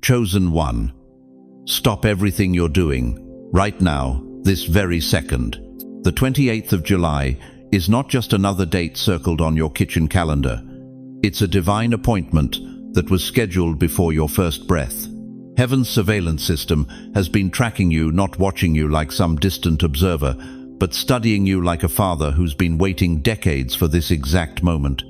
Chosen one. Stop everything you're doing, right now, this very second. The 28th of July is not just another date circled on your kitchen calendar. It's a divine appointment that was scheduled before your first breath. Heaven's surveillance system has been tracking you, not watching you like some distant observer, but studying you like a father who's been waiting decades for this exact moment.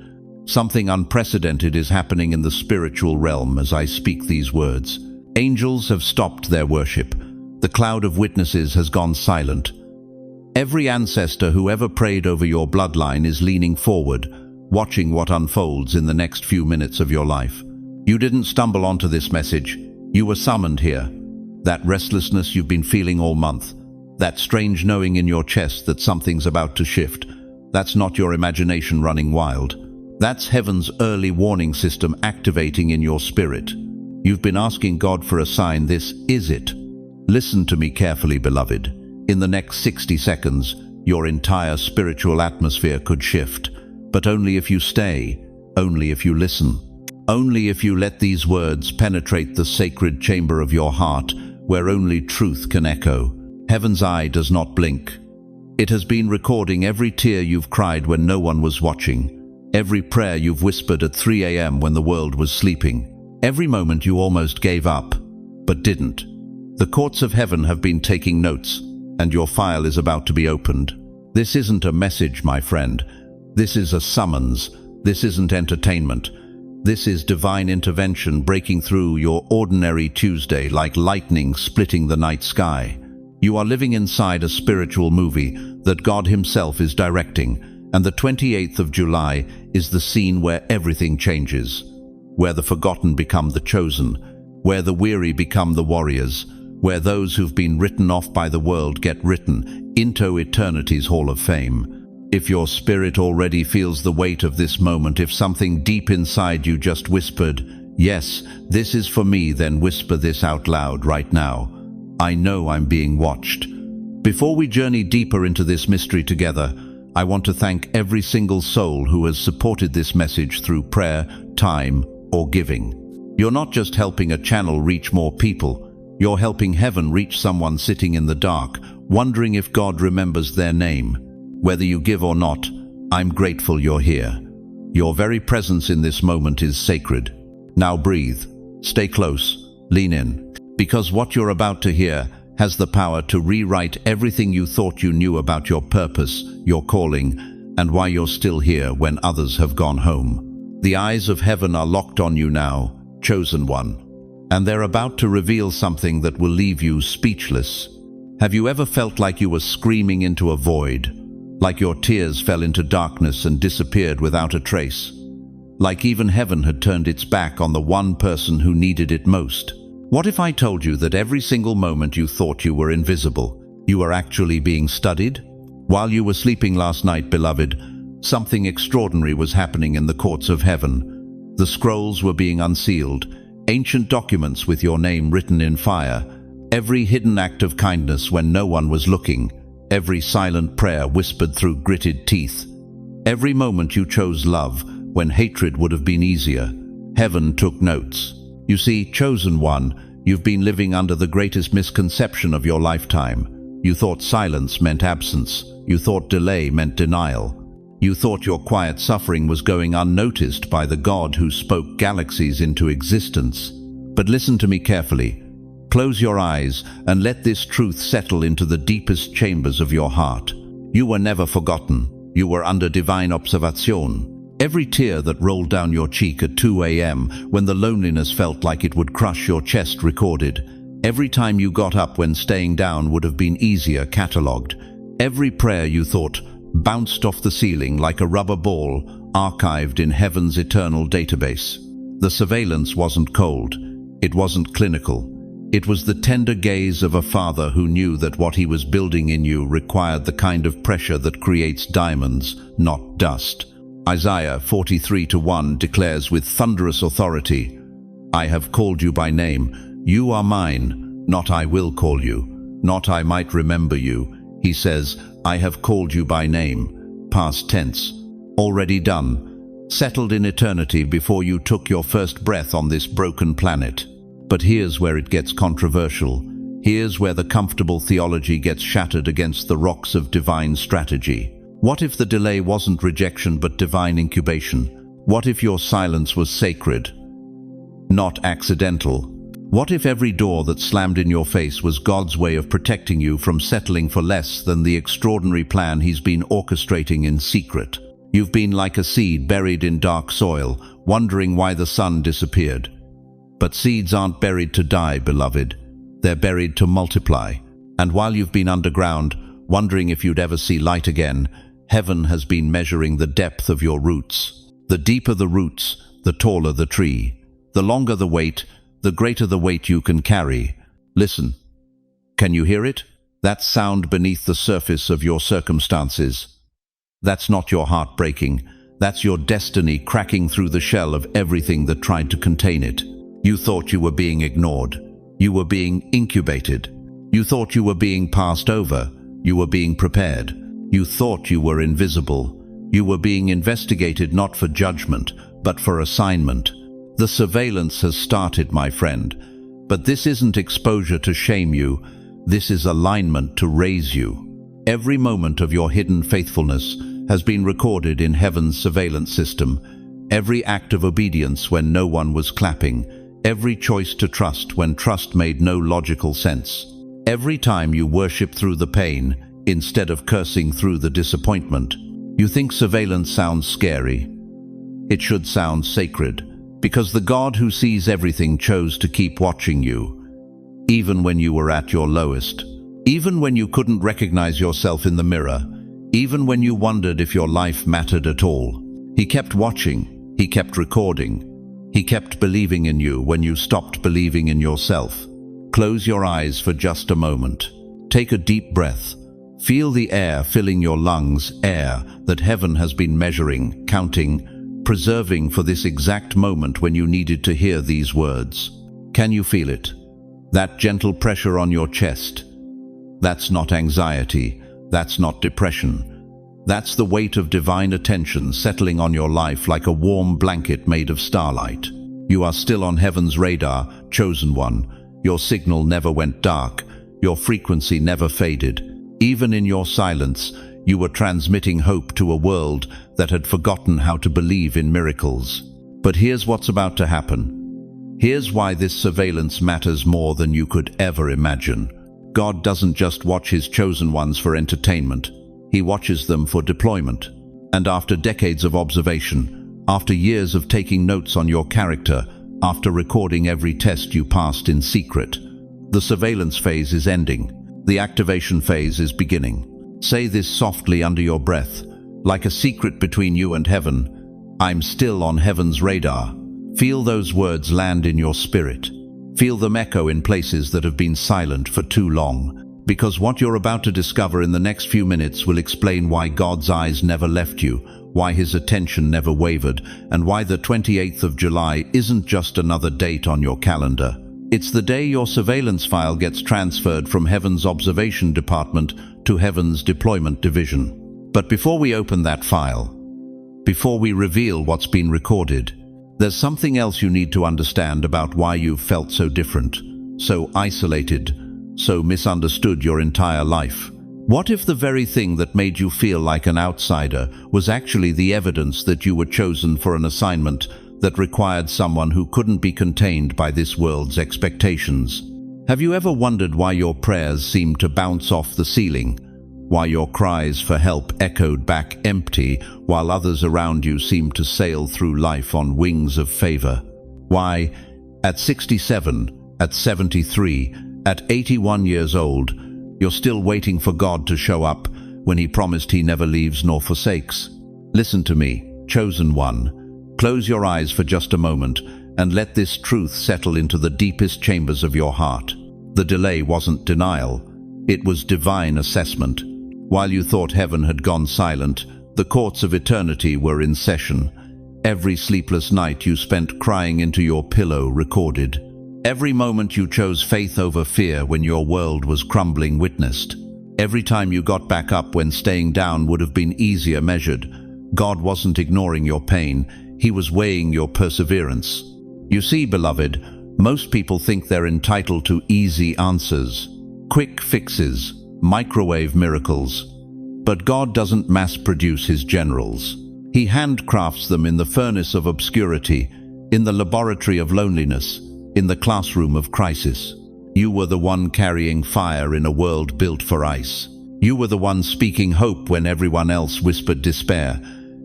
Something unprecedented is happening in the spiritual realm as I speak these words. Angels have stopped their worship. The cloud of witnesses has gone silent. Every ancestor who ever prayed over your bloodline is leaning forward, watching what unfolds in the next few minutes of your life. You didn't stumble onto this message. You were summoned here. That restlessness you've been feeling all month, that strange knowing in your chest that something's about to shift, that's not your imagination running wild. That's heaven's early warning system activating in your spirit. You've been asking God for a sign. This is it. Listen to me carefully, beloved. In the next 60 seconds, your entire spiritual atmosphere could shift, but only if you stay, only if you listen, only if you let these words penetrate the sacred chamber of your heart, where only truth can echo. Heaven's eye does not blink. It has been recording every tear you've cried when no one was watching, every prayer you've whispered at 3 a.m. when the world was sleeping, every moment you almost gave up, but didn't. The courts of heaven have been taking notes, and your file is about to be opened. This isn't a message, my friend. This is a summons. This isn't entertainment. This is divine intervention breaking through your ordinary Tuesday like lightning splitting the night sky. You are living inside a spiritual movie that God Himself is directing, and the 28th of July is the scene where everything changes, where the forgotten become the chosen, where the weary become the warriors, where those who've been written off by the world get written into eternity's Hall of Fame. If your spirit already feels the weight of this moment, if something deep inside you just whispered, "Yes, this is for me," then whisper this out loud right now. I know I'm being watched. Before we journey deeper into this mystery together, I want to thank every single soul who has supported this message through prayer, time, or giving. You're not just helping a channel reach more people, you're helping heaven reach someone sitting in the dark, wondering if God remembers their name. Whether you give or not, I'm grateful you're here. Your very presence in this moment is sacred. Now breathe, stay close, lean in, because what you're about to hear has the power to rewrite everything you thought you knew about your purpose, your calling, and why you're still here when others have gone home. The eyes of heaven are locked on you now, chosen one, and they're about to reveal something that will leave you speechless. Have you ever felt like you were screaming into a void? Like your tears fell into darkness and disappeared without a trace? Like even heaven had turned its back on the one person who needed it most? What if I told you that every single moment you thought you were invisible, you were actually being studied? While you were sleeping last night, beloved, something extraordinary was happening in the courts of heaven. The scrolls were being unsealed, ancient documents with your name written in fire, every hidden act of kindness when no one was looking, every silent prayer whispered through gritted teeth, every moment you chose love when hatred would have been easier. Heaven took notes. You see, chosen one, you've been living under the greatest misconception of your lifetime. You thought silence meant absence. You thought delay meant denial. You thought your quiet suffering was going unnoticed by the God who spoke galaxies into existence. But listen to me carefully. Close your eyes and let this truth settle into the deepest chambers of your heart. You were never forgotten. You were under divine observation. Every tear that rolled down your cheek at 2 a.m. when the loneliness felt like it would crush your chest recorded. Every time you got up when staying down would have been easier catalogued. Every prayer you thought bounced off the ceiling like a rubber ball archived in heaven's eternal database. The surveillance wasn't cold. It wasn't clinical. It was the tender gaze of a father who knew that what he was building in you required the kind of pressure that creates diamonds, not dust. Isaiah 43:1 declares with thunderous authority, "I have called you by name. You are mine, not I will call you, not I might remember you." He says, "I have called you by name." Past tense. Already done. Settled in eternity before you took your first breath on this broken planet. But here's where it gets controversial. Here's where the comfortable theology gets shattered against the rocks of divine strategy. What if the delay wasn't rejection but divine incubation? What if your silence was sacred, not accidental? What if every door that slammed in your face was God's way of protecting you from settling for less than the extraordinary plan He's been orchestrating in secret? You've been like a seed buried in dark soil, wondering why the sun disappeared. But seeds aren't buried to die, beloved. They're buried to multiply. And while you've been underground, wondering if you'd ever see light again, heaven has been measuring the depth of your roots. The deeper the roots, the taller the tree. The longer the weight, the greater the weight you can carry. Listen. Can you hear it? That sound beneath the surface of your circumstances. That's not your heart breaking. That's your destiny cracking through the shell of everything that tried to contain it. You thought you were being ignored. You were being incubated. You thought you were being passed over. You were being prepared. You thought you were invisible. You were being investigated not for judgment, but for assignment. The surveillance has started, my friend. But this isn't exposure to shame you. This is alignment to raise you. Every moment of your hidden faithfulness has been recorded in heaven's surveillance system. Every act of obedience when no one was clapping. Every choice to trust when trust made no logical sense. Every time you worship through the pain instead of cursing through the disappointment. You think surveillance sounds scary. It should sound sacred. Because the God who sees everything chose to keep watching you, even when you were at your lowest, even when you couldn't recognize yourself in the mirror, even when you wondered if your life mattered at all. He kept watching, He kept recording, He kept believing in you when you stopped believing in yourself. Close your eyes for just a moment. Take a deep breath. Feel the air filling your lungs, air that heaven has been measuring, counting, preserving for this exact moment when you needed to hear these words. Can you feel it? That gentle pressure on your chest. That's not anxiety. That's not depression. That's the weight of divine attention settling on your life like a warm blanket made of starlight. You are still on heaven's radar, chosen one. Your signal never went dark. Your frequency never faded. Even in your silence, you were transmitting hope to a world that had forgotten how to believe in miracles. But here's what's about to happen. Here's why this surveillance matters more than you could ever imagine. God doesn't just watch His chosen ones for entertainment. He watches them for deployment. And after decades of observation, after years of taking notes on your character, after recording every test you passed in secret, the surveillance phase is ending. The activation phase is beginning. Say this softly under your breath, like a secret between you and heaven. I'm still on heaven's radar. Feel those words land in your spirit. Feel them echo in places that have been silent for too long. Because what you're about to discover in the next few minutes will explain why God's eyes never left you, why His attention never wavered, and why the 28th of July isn't just another date on your calendar. It's the day your surveillance file gets transferred from heaven's observation department to heaven's deployment division. But before we open that file, before we reveal what's been recorded, there's something else you need to understand about why you've felt so different, so isolated, so misunderstood your entire life. What if the very thing that made you feel like an outsider was actually the evidence that you were chosen for an assignment that required someone who couldn't be contained by this world's expectations? Have you ever wondered why your prayers seemed to bounce off the ceiling? Why your cries for help echoed back empty while others around you seemed to sail through life on wings of favor? Why, at 67, at 73, at 81 years old, you're still waiting for God to show up when He promised He never leaves nor forsakes? Listen to me, chosen one. Close your eyes for just a moment and let this truth settle into the deepest chambers of your heart. The delay wasn't denial. It was divine assessment. While you thought heaven had gone silent, the courts of eternity were in session. Every sleepless night you spent crying into your pillow recorded. Every moment you chose faith over fear when your world was crumbling witnessed. Every time you got back up when staying down would have been easier measured. God wasn't ignoring your pain. He was weighing your perseverance. You see, beloved, Most people think they're entitled to easy answers, quick fixes, microwave miracles. But God doesn't mass-produce his generals. He handcrafts them in the furnace of obscurity, in the laboratory of loneliness, in the classroom of crisis. You were the one carrying fire in a world built for ice. You were the one speaking hope when everyone else whispered despair.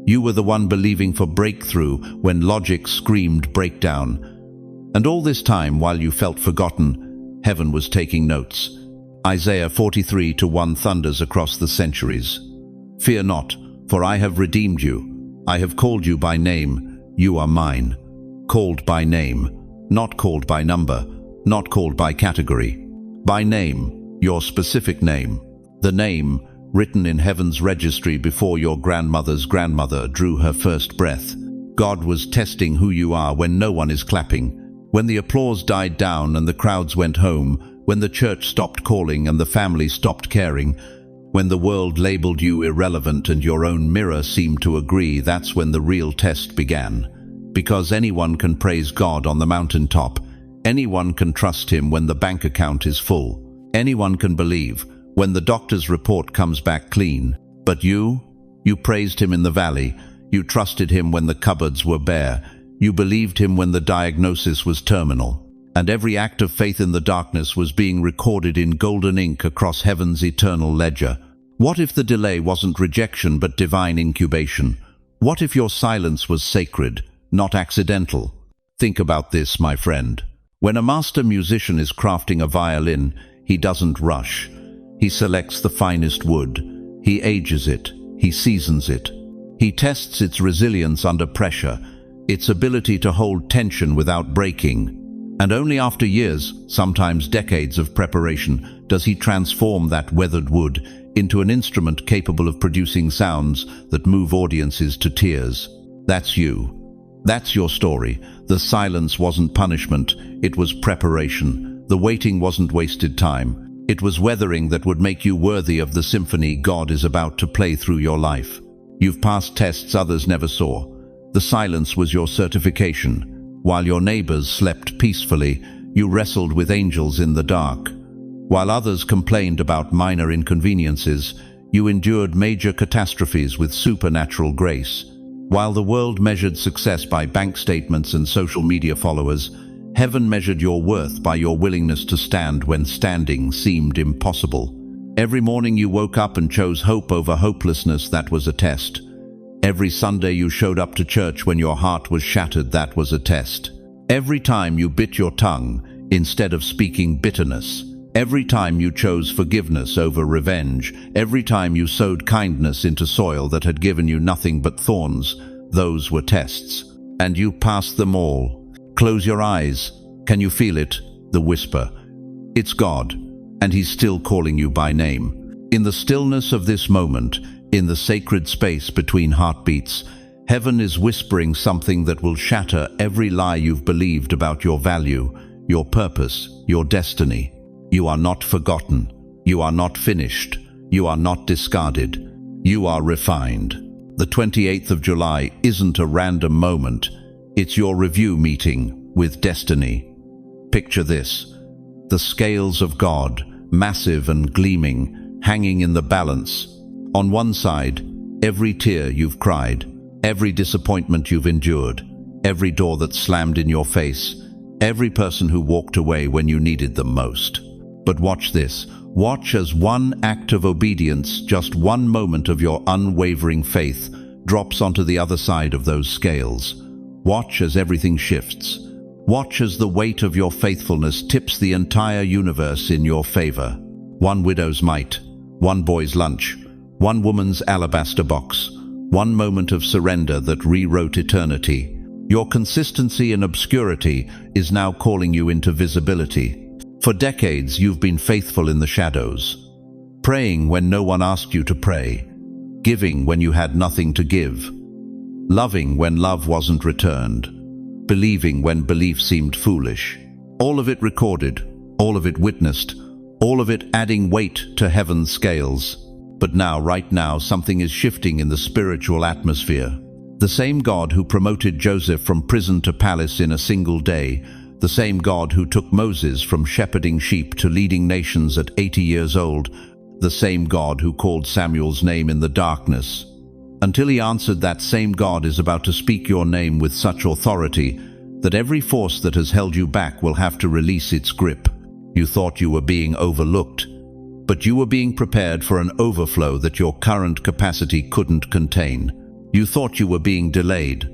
You were the one believing for breakthrough when logic screamed breakdown. And all this time, while you felt forgotten, heaven was taking notes. Isaiah 43:1 thunders across the centuries. Fear not, for I have redeemed you. I have called you by name. You are mine. Called by name, not called by number, not called by category. By name, your specific name. The name written in heaven's registry before your grandmother's grandmother drew her first breath. God was testing who you are when no one is clapping, when the applause died down and the crowds went home, when the church stopped calling and the family stopped caring, when the world labeled you irrelevant and your own mirror seemed to agree. That's when the real test began. Because anyone can praise God on the mountaintop. Anyone can trust him when the bank account is full. Anyone can believe when the doctor's report comes back clean. But you praised him in the valley. You trusted him when the cupboards were bare. You believed him when the diagnosis was terminal. And every act of faith in the darkness was being recorded in golden ink across heaven's eternal ledger. What if the delay wasn't rejection but divine incubation? What if your silence was sacred, not accidental? Think about this, my friend. When a master musician is crafting a violin, he doesn't rush. He selects the finest wood. He ages it. He seasons it. He tests its resilience under pressure, its ability to hold tension without breaking. And only after years, sometimes decades of preparation, does he transform that weathered wood into an instrument capable of producing sounds that move audiences to tears. That's you. That's your story. The silence wasn't punishment, it was preparation. The waiting wasn't wasted time. It was weathering that would make you worthy of the symphony God is about to play through your life. You've passed tests others never saw. The silence was your certification. While your neighbors slept peacefully, you wrestled with angels in the dark. While others complained about minor inconveniences, you endured major catastrophes with supernatural grace. While the world measured success by bank statements and social media followers, heaven measured your worth by your willingness to stand when standing seemed impossible. Every morning you woke up and chose hope over hopelessness. That was a test. Every Sunday you showed up to church when your heart was shattered. That was a test. Every time you bit your tongue instead of speaking bitterness. Every time you chose forgiveness over revenge. Every time you sowed kindness into soil that had given you nothing but thorns. Those were tests. And you passed them all. Close your eyes. Can you feel it? The whisper. It's God, and he's still calling you by name. In the stillness of this moment, in the sacred space between heartbeats, heaven is whispering something that will shatter every lie you've believed about your value, your purpose, your destiny. You are not forgotten. You are not finished. You are not discarded. You are refined. The 28th of July isn't a random moment. It's your review meeting with destiny. Picture this. The scales of God, massive and gleaming, hanging in the balance. On one side, every tear you've cried, every disappointment you've endured, every door that slammed in your face, every person who walked away when you needed them most. But watch this. Watch as one act of obedience, just one moment of your unwavering faith, drops onto the other side of those scales. Watch as everything shifts. Watch as the weight of your faithfulness tips the entire universe in your favor. One widow's mite, one boy's lunch, one woman's alabaster box, one moment of surrender that rewrote eternity. Your consistency in obscurity is now calling you into visibility. For decades, you've been faithful in the shadows, praying when no one asked you to pray, giving when you had nothing to give, loving when love wasn't returned, believing when belief seemed foolish. All of it recorded, all of it witnessed, all of it adding weight to heaven's scales. But now, right now, something is shifting in the spiritual atmosphere. The same God who promoted Joseph from prison to palace in a single day the same God who took Moses from shepherding sheep to leading nations at 80 years old, the same God who called Samuel's name in the darkness. Until he answered, that same God is about to speak your name with such authority that every force that has held you back will have to release its grip. You thought you were being overlooked, but you were being prepared for an overflow that your current capacity couldn't contain. You thought you were being delayed,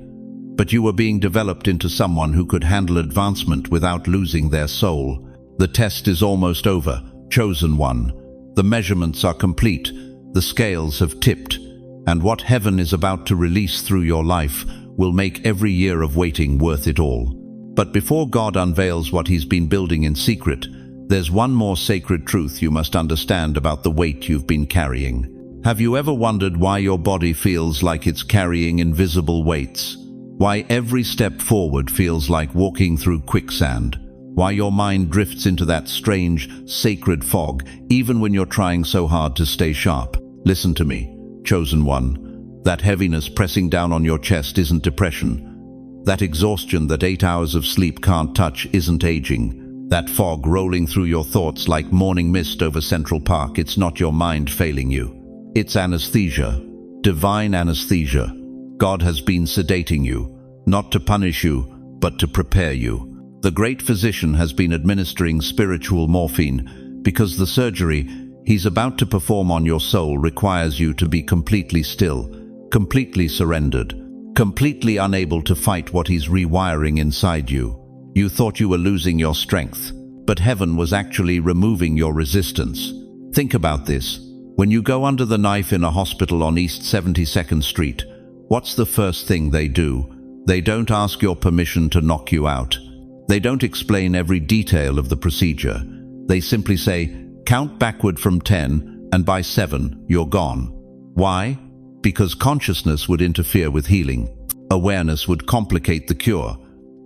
but you were being developed into someone who could handle advancement without losing their soul. The test is almost over, chosen one. The measurements are complete, the scales have tipped, and what heaven is about to release through your life will make every year of waiting worth it all. But before God unveils what he's been building in secret, there's one more sacred truth you must understand about the weight you've been carrying. Have you ever wondered why your body feels like it's carrying invisible weights? Why every step forward feels like walking through quicksand? Why your mind drifts into that strange, sacred fog, even when you're trying so hard to stay sharp? Listen to me, chosen one. That heaviness pressing down on your chest isn't depression. That exhaustion that 8 hours of sleep can't touch isn't aging. That fog rolling through your thoughts like morning mist over Central Park, it's not your mind failing you. It's anesthesia, divine anesthesia. God has been sedating you, not to punish you, but to prepare you. The great physician has been administering spiritual morphine because the surgery he's about to perform on your soul requires you to be completely still, completely surrendered, completely unable to fight what he's rewiring inside you. You thought you were losing your strength, but heaven was actually removing your resistance. Think about this. When you go under the knife in a hospital on East 72nd Street, what's the first thing they do? They don't ask your permission to knock you out. They don't explain every detail of the procedure. They simply say, count backward from 10, and by 7, you're gone. Why? Because consciousness would interfere with healing. Awareness would complicate the cure.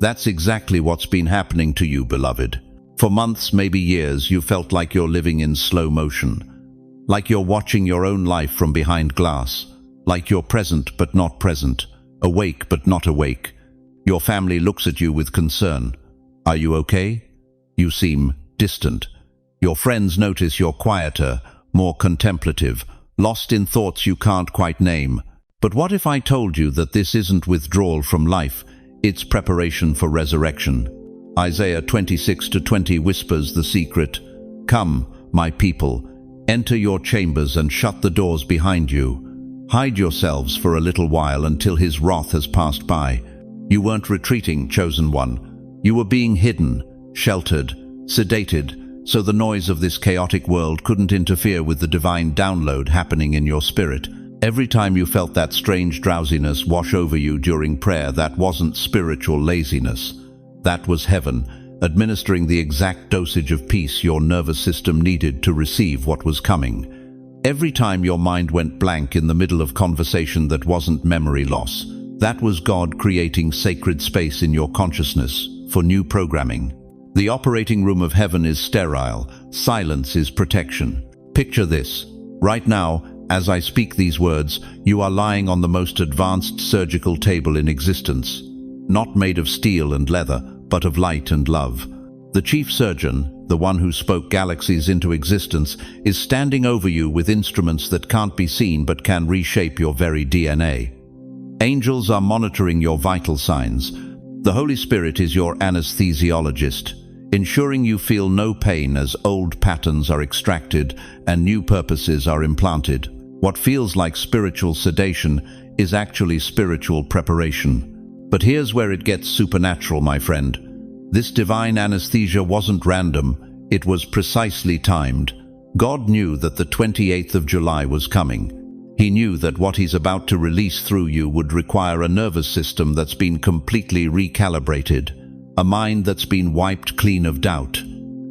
That's exactly what's been happening to you, beloved. For months, maybe years, you felt like you're living in slow motion. Like you're watching your own life from behind glass. Like you're present but not present. Awake but not awake. Your family looks at you with concern. Are you okay? You seem distant. Your friends notice you're quieter, more contemplative, lost in thoughts you can't quite name. But what if I told you that this isn't withdrawal from life, it's preparation for resurrection? Isaiah 26:20 whispers the secret. Come, my people, enter your chambers and shut the doors behind you. Hide yourselves for a little while until his wrath has passed by. You weren't retreating, chosen one. You were being hidden, sheltered, sedated, so the noise of this chaotic world couldn't interfere with the divine download happening in your spirit. Every time you felt that strange drowsiness wash over you during prayer, that wasn't spiritual laziness. That was heaven, administering the exact dosage of peace your nervous system needed to receive what was coming. Every time your mind went blank in the middle of conversation that wasn't memory loss, that was God creating sacred space in your consciousness for new programming. The operating room of heaven is sterile. Silence is protection. Picture this. Right now, as I speak these words, you are lying on the most advanced surgical table in existence. Not made of steel and leather, but of light and love. The chief surgeon, the one who spoke galaxies into existence, is standing over you with instruments that can't be seen but can reshape your very DNA. Angels are monitoring your vital signs. The Holy Spirit is your anesthesiologist, ensuring you feel no pain as old patterns are extracted and new purposes are implanted. What feels like spiritual sedation is actually spiritual preparation. But here's where it gets supernatural, my friend. This divine anesthesia wasn't random, it was precisely timed. God knew that the 28th of July was coming. He knew that what he's about to release through you would require a nervous system that's been completely recalibrated, a mind that's been wiped clean of doubt,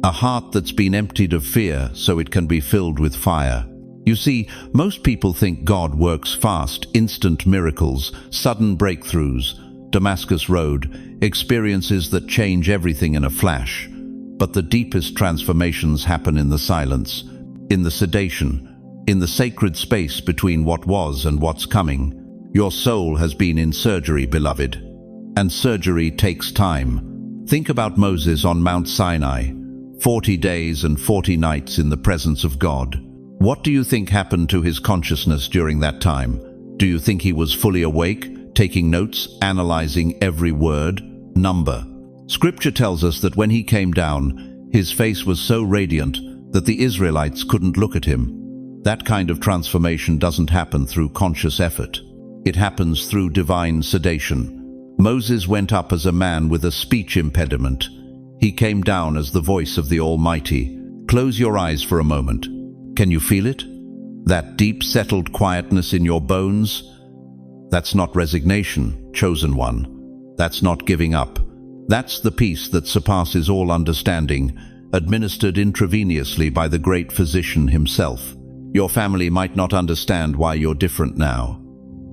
a heart that's been emptied of fear so it can be filled with fire. You see, most people think God works fast, instant miracles, sudden breakthroughs, Damascus Road, experiences that change everything in a flash. But the deepest transformations happen in the silence, in the sedation, in the sacred space between what was and what's coming. Your soul has been in surgery, beloved. And surgery takes time. Think about Moses on Mount Sinai, 40 days and 40 nights in the presence of God. What do you think happened to his consciousness during that time? Do you think he was fully awake, taking notes, analyzing every word, number? Scripture tells us that when he came down, his face was so radiant that the Israelites couldn't look at him. That kind of transformation doesn't happen through conscious effort. It happens through divine sedation. Moses went up as a man with a speech impediment. He came down as the voice of the Almighty. Close your eyes for a moment. Can you feel it? That deep, settled quietness in your bones? That's not resignation, chosen one. That's not giving up. That's the peace that surpasses all understanding, administered intravenously by the great physician himself. Your family might not understand why you're different now,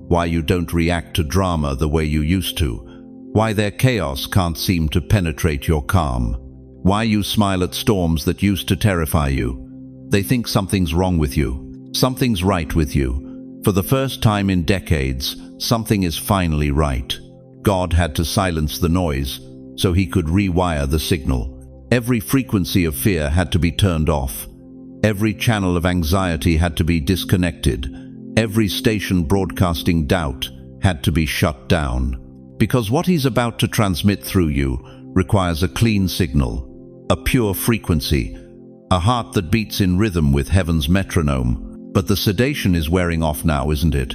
why you don't react to drama the way you used to, why their chaos can't seem to penetrate your calm, why you smile at storms that used to terrify you. They think something's wrong with you. Something's right with you. For the first time in decades, something is finally right. God had to silence the noise so he could rewire the signal. Every frequency of fear had to be turned off. Every channel of anxiety had to be disconnected. Every station broadcasting doubt had to be shut down. Because what he's about to transmit through you requires a clean signal, a pure frequency, a heart that beats in rhythm with heaven's metronome. But the sedation is wearing off now, isn't it?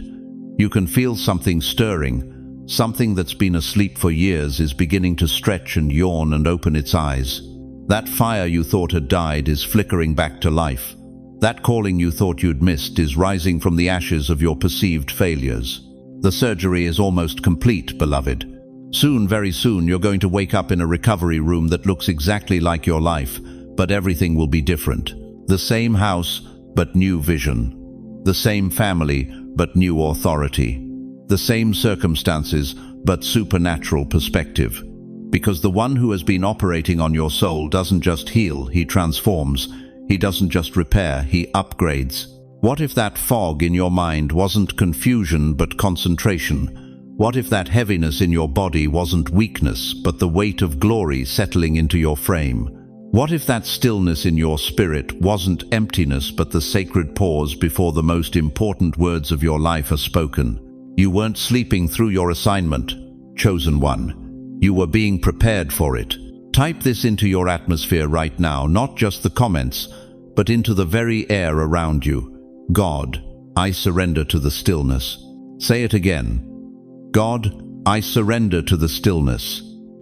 You can feel something stirring. Something that's been asleep for years is beginning to stretch and yawn and open its eyes. That fire you thought had died is flickering back to life. That calling you thought you'd missed is rising from the ashes of your perceived failures. The surgery is almost complete, beloved. Soon, very soon, you're going to wake up in a recovery room that looks exactly like your life, but everything will be different. The same house, but new vision. The same family, but new authority. The same circumstances, but supernatural perspective. Because the one who has been operating on your soul doesn't just heal, he transforms. He doesn't just repair, he upgrades. What if that fog in your mind wasn't confusion but concentration? What if that heaviness in your body wasn't weakness but the weight of glory settling into your frame? What if that stillness in your spirit wasn't emptiness but the sacred pause before the most important words of your life are spoken? You weren't sleeping through your assignment, chosen one. You were being prepared for it. Type this into your atmosphere right now, not just the comments, but into the very air around you. God, I surrender to the stillness. Say it again. God, I surrender to the stillness.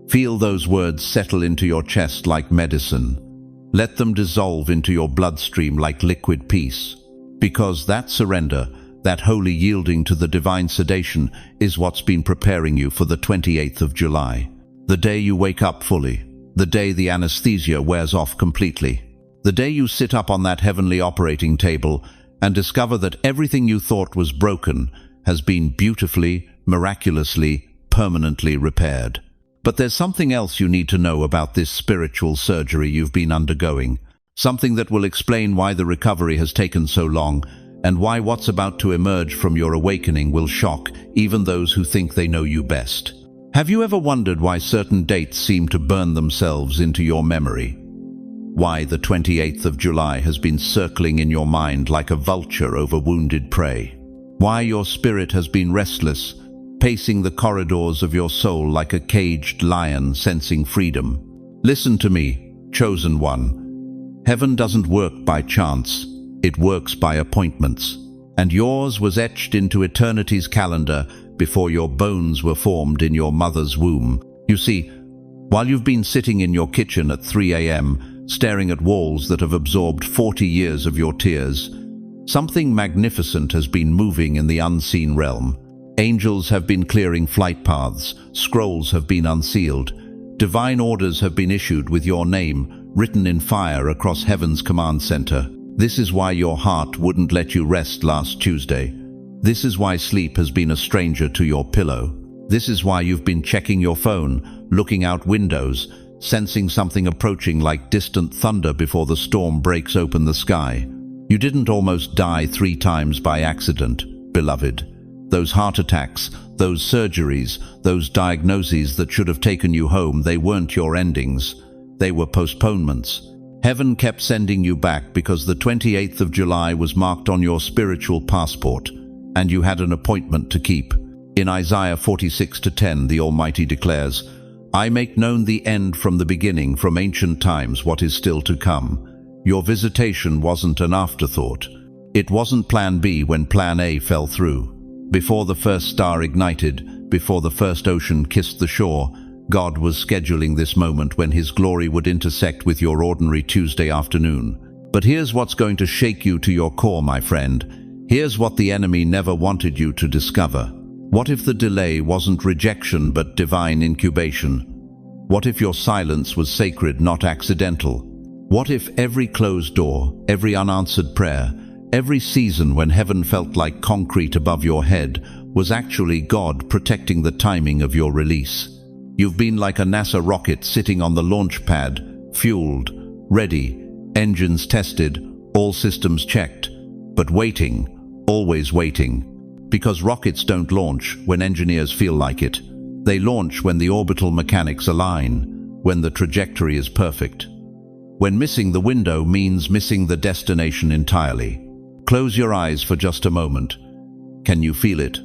Feel those words settle into your chest like medicine. Let them dissolve into your bloodstream like liquid peace. Because that surrender, that holy yielding to the divine sedation, is what's been preparing you for the 28th of July. The day you wake up fully. The day the anesthesia wears off completely. The day you sit up on that heavenly operating table and discover that everything you thought was broken has been beautifully, miraculously, permanently repaired. But there's something else you need to know about this spiritual surgery you've been undergoing. Something that will explain why the recovery has taken so long and why what's about to emerge from your awakening will shock even those who think they know you best. Have you ever wondered why certain dates seem to burn themselves into your memory? Why the 28th of July has been circling in your mind like a vulture over wounded prey? Why your spirit has been restless, pacing the corridors of your soul like a caged lion sensing freedom? Listen to me, chosen one. Heaven doesn't work by chance, it works by appointments. And yours was etched into eternity's calendar before your bones were formed in your mother's womb. You see, while you've been sitting in your kitchen at 3 a.m., staring at walls that have absorbed 40 years of your tears, something magnificent has been moving in the unseen realm. Angels have been clearing flight paths, scrolls have been unsealed, divine orders have been issued with your name written in fire across heaven's command center. This is why your heart wouldn't let you rest last Tuesday. This is why sleep has been a stranger to your pillow. This is why you've been checking your phone, looking out windows, sensing something approaching like distant thunder before the storm breaks open the sky. You didn't almost die 3 times by accident, beloved. Those heart attacks, Those surgeries, those diagnoses that should have taken you home, they weren't your endings. They were postponements. Heaven kept sending you back because the 28th of July was marked on your spiritual passport, and you had an appointment to keep. In Isaiah 46:10, the Almighty declares, "I make known the end from the beginning, from ancient times, what is still to come." Your visitation wasn't an afterthought. It wasn't plan B when plan A fell through. Before the first star ignited, before the first ocean kissed the shore, God was scheduling this moment when His glory would intersect with your ordinary Tuesday afternoon. But here's what's going to shake you to your core, my friend. Here's what the enemy never wanted you to discover. What if the delay wasn't rejection but divine incubation? What if your silence was sacred, not accidental? What if every closed door, every unanswered prayer, every season when heaven felt like concrete above your head was actually God protecting the timing of your release? You've been like a NASA rocket sitting on the launch pad, fueled, ready, engines tested, all systems checked, but waiting, always waiting. Because rockets don't launch when engineers feel like it. They launch when the orbital mechanics align, when the trajectory is perfect. When missing the window means missing the destination entirely. Close your eyes for just a moment. Can you feel it?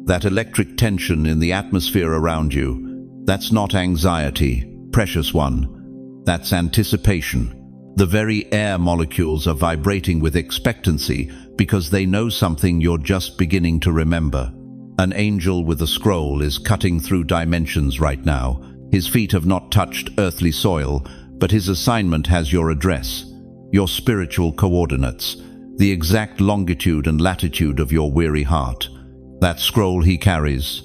That electric tension in the atmosphere around you. That's not anxiety, precious one. That's anticipation. The very air molecules are vibrating with expectancy because they know something you're just beginning to remember. An angel with a scroll is cutting through dimensions right now. His feet have not touched earthly soil, but his assignment has your address, your spiritual coordinates, the exact longitude and latitude of your weary heart. That scroll he carries,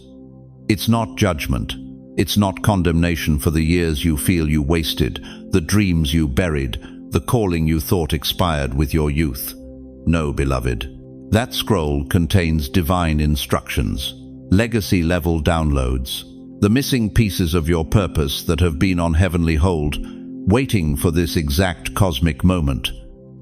it's not judgment. It's not condemnation for the years you feel you wasted, the dreams you buried, the calling you thought expired with your youth. No, beloved. That scroll contains divine instructions, legacy-level downloads, the missing pieces of your purpose that have been on heavenly hold, waiting for this exact cosmic moment.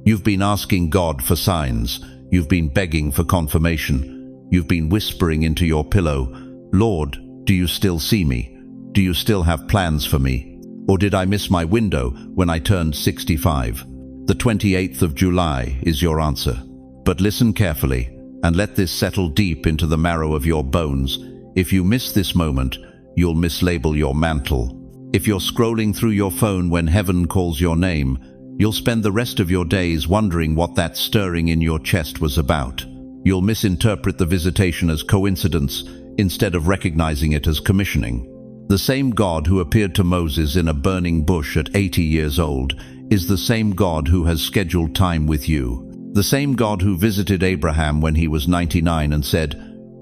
You've been asking God for signs. You've been begging for confirmation. You've been whispering into your pillow, "Lord, do you still see me? Do you still have plans for me? Or did I miss my window when I turned 65? The 28th of July is your answer. But listen carefully, and let this settle deep into the marrow of your bones. If you miss this moment, you'll mislabel your mantle. If you're scrolling through your phone when heaven calls your name, you'll spend the rest of your days wondering what that stirring in your chest was about. You'll misinterpret the visitation as coincidence instead of recognizing it as commissioning. The same God who appeared to Moses in a burning bush at 80 years old is the same God who has scheduled time with you. The same God who visited Abraham when he was 99 and said,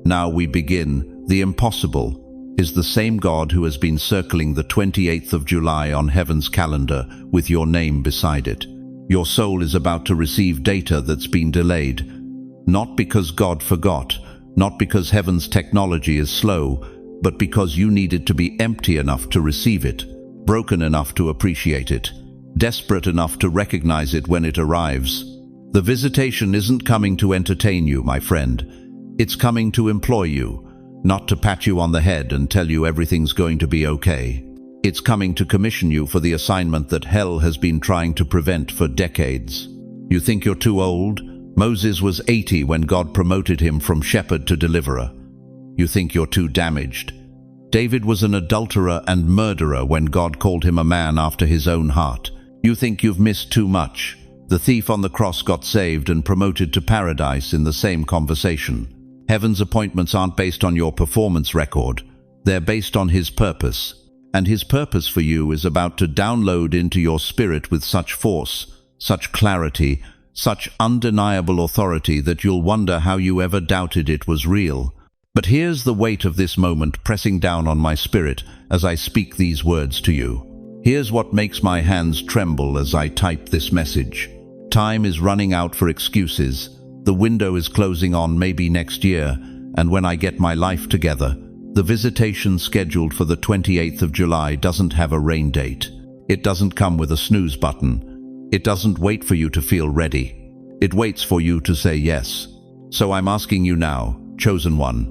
"Now we begin the impossible," is the same God who has been circling the 28th of July on heaven's calendar with your name beside it. Your soul is about to receive data that's been delayed. Not because God forgot, not because heaven's technology is slow, but because you needed to be empty enough to receive it, broken enough to appreciate it, desperate enough to recognize it when it arrives. The visitation isn't coming to entertain you, my friend. It's coming to employ you, not to pat you on the head and tell you everything's going to be okay. It's coming to commission you for the assignment that hell has been trying to prevent for decades. You think you're too old? Moses was 80 when God promoted him from shepherd to deliverer. You think you're too damaged. David was an adulterer and murderer when God called him a man after his own heart. You think you've missed too much. The thief on the cross got saved and promoted to paradise in the same conversation. Heaven's appointments aren't based on your performance record. They're based on His purpose. And His purpose for you is about to download into your spirit with such force, such clarity, such undeniable authority that you'll wonder how you ever doubted it was real. But here's the weight of this moment pressing down on my spirit as I speak these words to you. Here's what makes my hands tremble as I type this message. Time is running out for excuses. The window is closing on maybe next year, and when I get my life together, the visitation scheduled for the 28th of July doesn't have a rain date. It doesn't come with a snooze button. It doesn't wait for you to feel ready. It waits for you to say yes. So I'm asking you now, chosen one,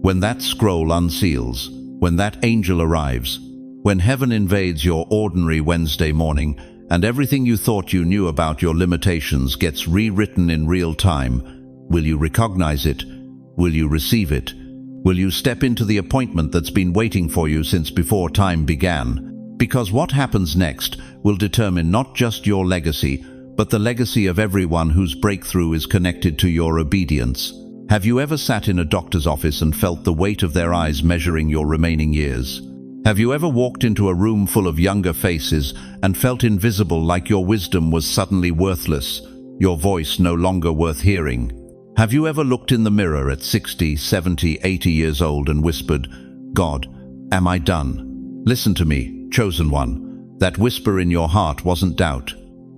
When that scroll unseals, when that angel arrives, when heaven invades your ordinary Wednesday morning, and everything you thought you knew about your limitations gets rewritten in real time, will you recognize it? Will you receive it? Will you step into the appointment that's been waiting for you since before time began? Because what happens next will determine not just your legacy, but the legacy of everyone whose breakthrough is connected to your obedience. Have you ever sat in a doctor's office and felt the weight of their eyes measuring your remaining years? Have you ever walked into a room full of younger faces and felt invisible, like your wisdom was suddenly worthless, your voice no longer worth hearing? Have you ever looked in the mirror at 60, 70, 80 years old and whispered, "God, am I done?" Listen to me, chosen one. That whisper in your heart wasn't doubt.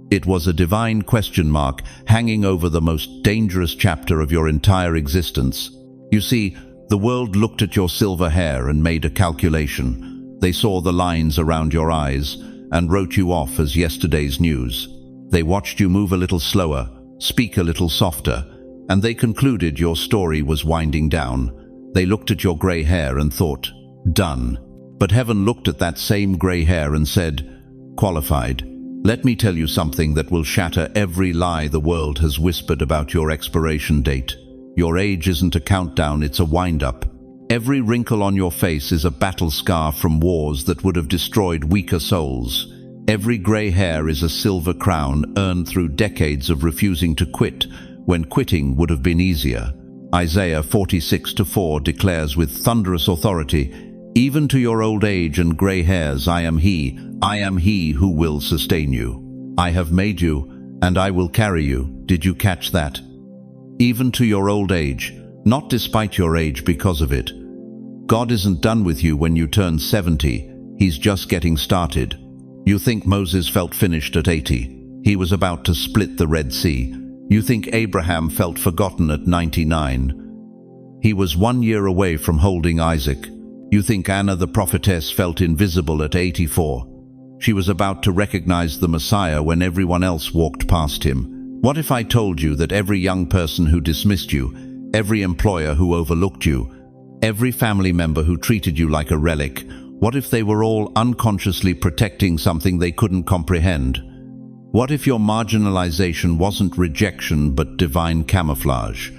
It was a divine question mark hanging over the most dangerous chapter of your entire existence. You see, the world looked at your silver hair and made a calculation. They saw the lines around your eyes and wrote you off as yesterday's news. They watched you move a little slower, speak a little softer, and they concluded your story was winding down. They looked at your grey hair and thought, done. But heaven looked at that same grey hair and said, qualified. Let me tell you something that will shatter every lie the world has whispered about your expiration date. Your age isn't a countdown, it's a wind-up. Every wrinkle on your face is a battle scar from wars that would have destroyed weaker souls. Every grey hair is a silver crown earned through decades of refusing to quit, when quitting would have been easier. Isaiah 46:4 declares with thunderous authority, even to your old age and grey hairs, I am he who will sustain you. I have made you, and I will carry you. Did you catch that? Even to your old age, not despite your age because of it. God isn't done with you when you turn 70, He's just getting started. You think Moses felt finished at 80. He was about to split the Red Sea. You think Abraham felt forgotten at 99. He was 1 year away from holding Isaac. You think Anna the prophetess felt invisible at 84. She was about to recognize the Messiah when everyone else walked past him. What if I told you that every young person who dismissed you, every employer who overlooked you, every family member who treated you like a relic, what if they were all unconsciously protecting something they couldn't comprehend? What if your marginalization wasn't rejection but divine camouflage?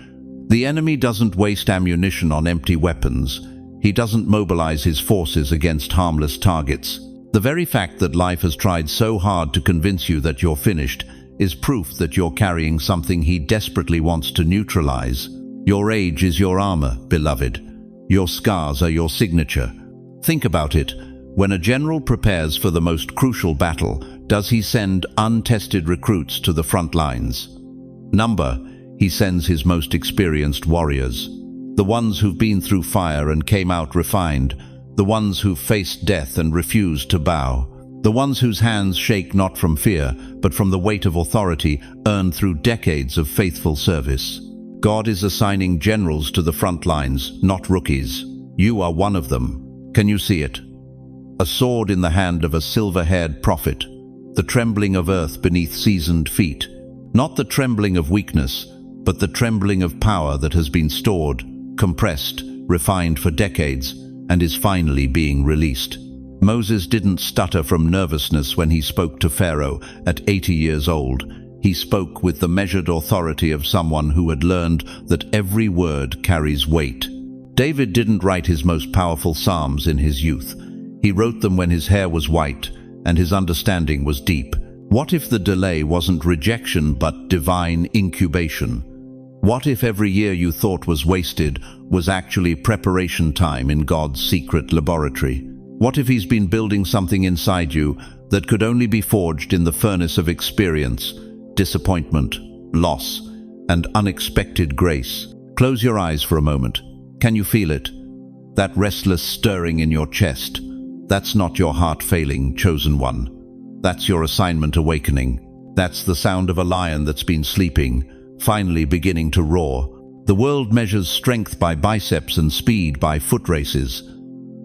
The enemy doesn't waste ammunition on empty weapons. He doesn't mobilize his forces against harmless targets. The very fact that life has tried so hard to convince you that you're finished is proof that you're carrying something he desperately wants to neutralize. Your age is your armor, beloved. Your scars are your signature. Think about it. When a general prepares for the most crucial battle, does he send untested recruits to the front lines? Number, he sends his most experienced warriors. The ones who've been through fire and came out refined. The ones who've faced death and refused to bow. The ones whose hands shake not from fear, but from the weight of authority earned through decades of faithful service. God is assigning generals to the front lines, not rookies. You are one of them. Can you see it? A sword in the hand of a silver-haired prophet. The trembling of earth beneath seasoned feet. Not the trembling of weakness, but the trembling of power that has been stored, compressed, refined for decades, and is finally being released. Moses didn't stutter from nervousness when he spoke to Pharaoh at 80 years old. He spoke with the measured authority of someone who had learned that every word carries weight. David didn't write his most powerful psalms in his youth. He wrote them when his hair was white and his understanding was deep. What if the delay wasn't rejection but divine incubation? What if every year you thought was wasted was actually preparation time in God's secret laboratory? What if He's been building something inside you that could only be forged in the furnace of experience, disappointment, loss, and unexpected grace? Close your eyes for a moment. Can you feel it? That restless stirring in your chest. That's not your heart failing, chosen one. That's your assignment awakening. That's the sound of a lion that's been sleeping, finally beginning to roar. The world measures strength by biceps and speed by foot races.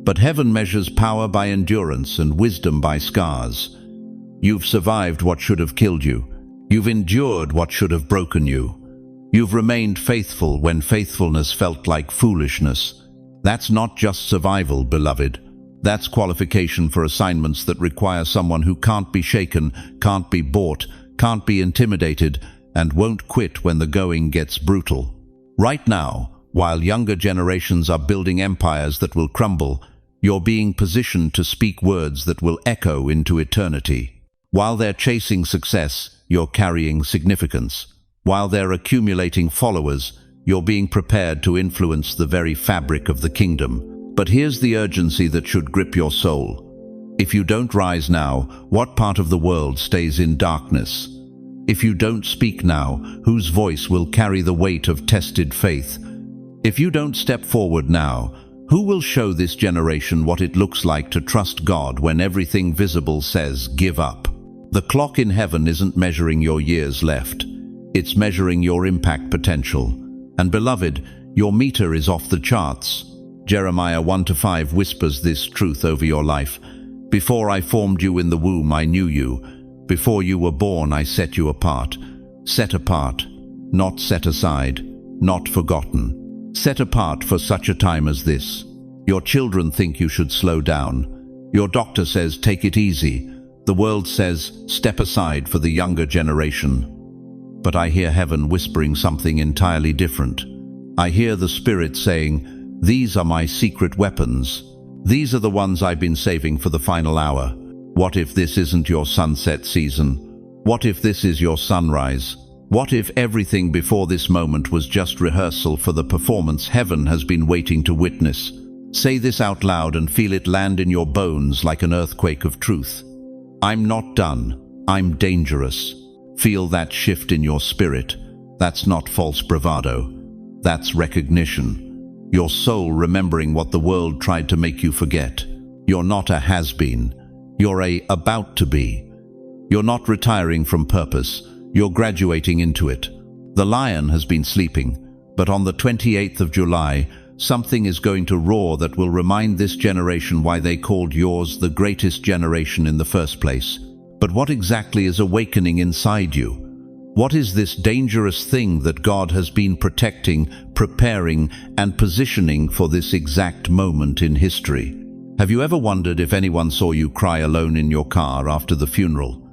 But heaven measures power by endurance and wisdom by scars. You've survived what should have killed you. You've endured what should have broken you. You've remained faithful when faithfulness felt like foolishness. That's not just survival, beloved. That's qualification for assignments that require someone who can't be shaken, can't be bought, can't be intimidated, and won't quit when the going gets brutal. Right now, while younger generations are building empires that will crumble, you're being positioned to speak words that will echo into eternity. While they're chasing success, you're carrying significance. While they're accumulating followers, you're being prepared to influence the very fabric of the kingdom. But here's the urgency that should grip your soul. If you don't rise now, what part of the world stays in darkness? If you don't speak now, whose voice will carry the weight of tested faith? If you don't step forward now, who will show this generation what it looks like to trust God when everything visible says, give up? The clock in heaven isn't measuring your years left. It's measuring your impact potential. And beloved, your meter is off the charts. Jeremiah 1-5 whispers this truth over your life. Before I formed you in the womb, I knew you. Before you were born, I set you apart. Set apart, not set aside, not forgotten. Set apart for such a time as this. Your children think you should slow down. Your doctor says, take it easy. The world says, step aside for the younger generation. But I hear heaven whispering something entirely different. I hear the Spirit saying, these are my secret weapons. These are the ones I've been saving for the final hour. What if this isn't your sunset season? What if this is your sunrise? What if everything before this moment was just rehearsal for the performance heaven has been waiting to witness? Say this out loud and feel it land in your bones like an earthquake of truth. I'm not done. I'm dangerous. Feel that shift in your spirit. That's not false bravado. That's recognition. Your soul remembering what the world tried to make you forget. You're not a has-been. You're a about to be. You're not retiring from purpose. You're graduating into it. The lion has been sleeping, but on the 28th of July, something is going to roar that will remind this generation why they called yours the greatest generation in the first place. But what exactly is awakening inside you? What is this dangerous thing that God has been protecting, preparing, and positioning for this exact moment in history? Have you ever wondered if anyone saw you cry alone in your car after the funeral?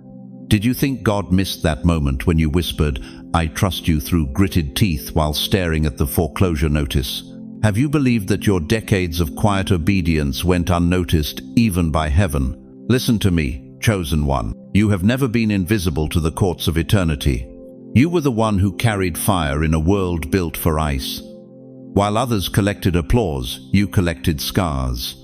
Did you think God missed that moment when you whispered, I trust you through gritted teeth while staring at the foreclosure notice? Have you believed that your decades of quiet obedience went unnoticed even by heaven? Listen to me, chosen one. You have never been invisible to the courts of eternity. You were the one who carried fire in a world built for ice. While others collected applause, you collected scars.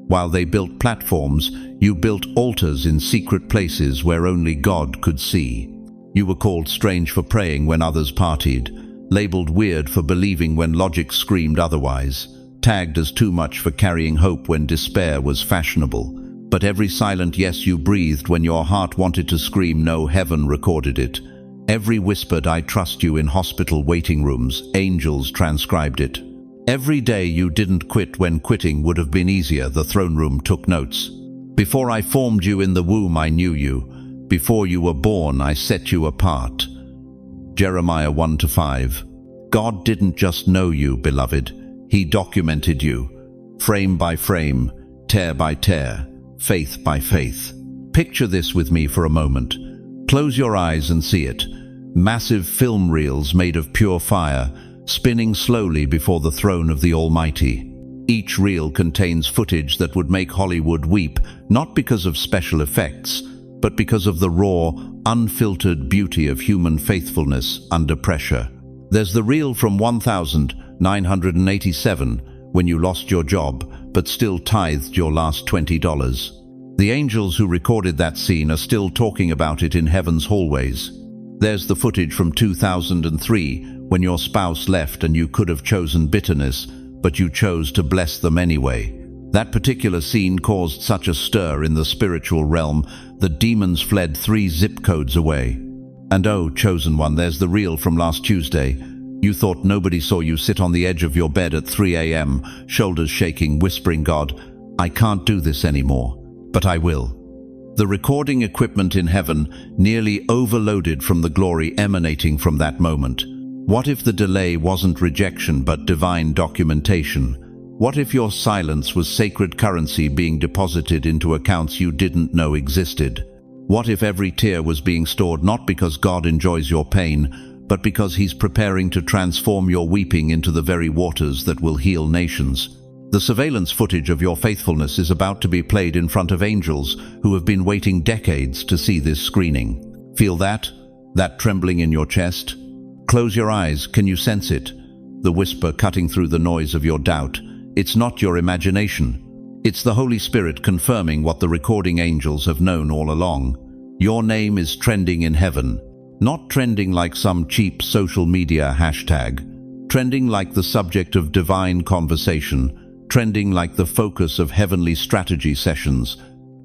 While they built platforms, you built altars in secret places where only God could see. You were called strange for praying when others partied, labeled weird for believing when logic screamed otherwise, tagged as too much for carrying hope when despair was fashionable. But every silent yes you breathed when your heart wanted to scream no, heaven recorded it. Every whispered I trust you in hospital waiting rooms, angels transcribed it. Every day you didn't quit when quitting would have been easier, the throne room took notes. Before I formed you in the womb, I knew you. Before you were born, I set you apart. Jeremiah 1-5. God didn't just know you, beloved. He documented you, frame by frame, tear by tear, faith by faith. Picture this with me for a moment. Close your eyes and see it. Massive film reels made of pure fire, spinning slowly before the throne of the Almighty. Each reel contains footage that would make Hollywood weep, not because of special effects, but because of the raw, unfiltered beauty of human faithfulness under pressure. There's the reel from 1987, when you lost your job, but still tithed your last $20. The angels who recorded that scene are still talking about it in heaven's hallways. There's the footage from 2003, when your spouse left and you could have chosen bitterness, but you chose to bless them anyway. That particular scene caused such a stir in the spiritual realm that demons fled 3 zip codes away. And oh, chosen one, there's the reel from last Tuesday. You thought nobody saw you sit on the edge of your bed at 3 a.m., shoulders shaking, whispering, God, I can't do this anymore, but I will. The recording equipment in heaven nearly overloaded from the glory emanating from that moment. What if the delay wasn't rejection but divine documentation? What if your silence was sacred currency being deposited into accounts you didn't know existed? What if every tear was being stored not because God enjoys your pain, but because He's preparing to transform your weeping into the very waters that will heal nations? The surveillance footage of your faithfulness is about to be played in front of angels who have been waiting decades to see this screening. Feel that? That trembling in your chest? Close your eyes. Can you sense it? The whisper cutting through the noise of your doubt. It's not your imagination. It's the Holy Spirit confirming what the recording angels have known all along. Your name is trending in heaven. Not trending like some cheap social media hashtag. Trending like the subject of divine conversation. Trending like the focus of heavenly strategy sessions.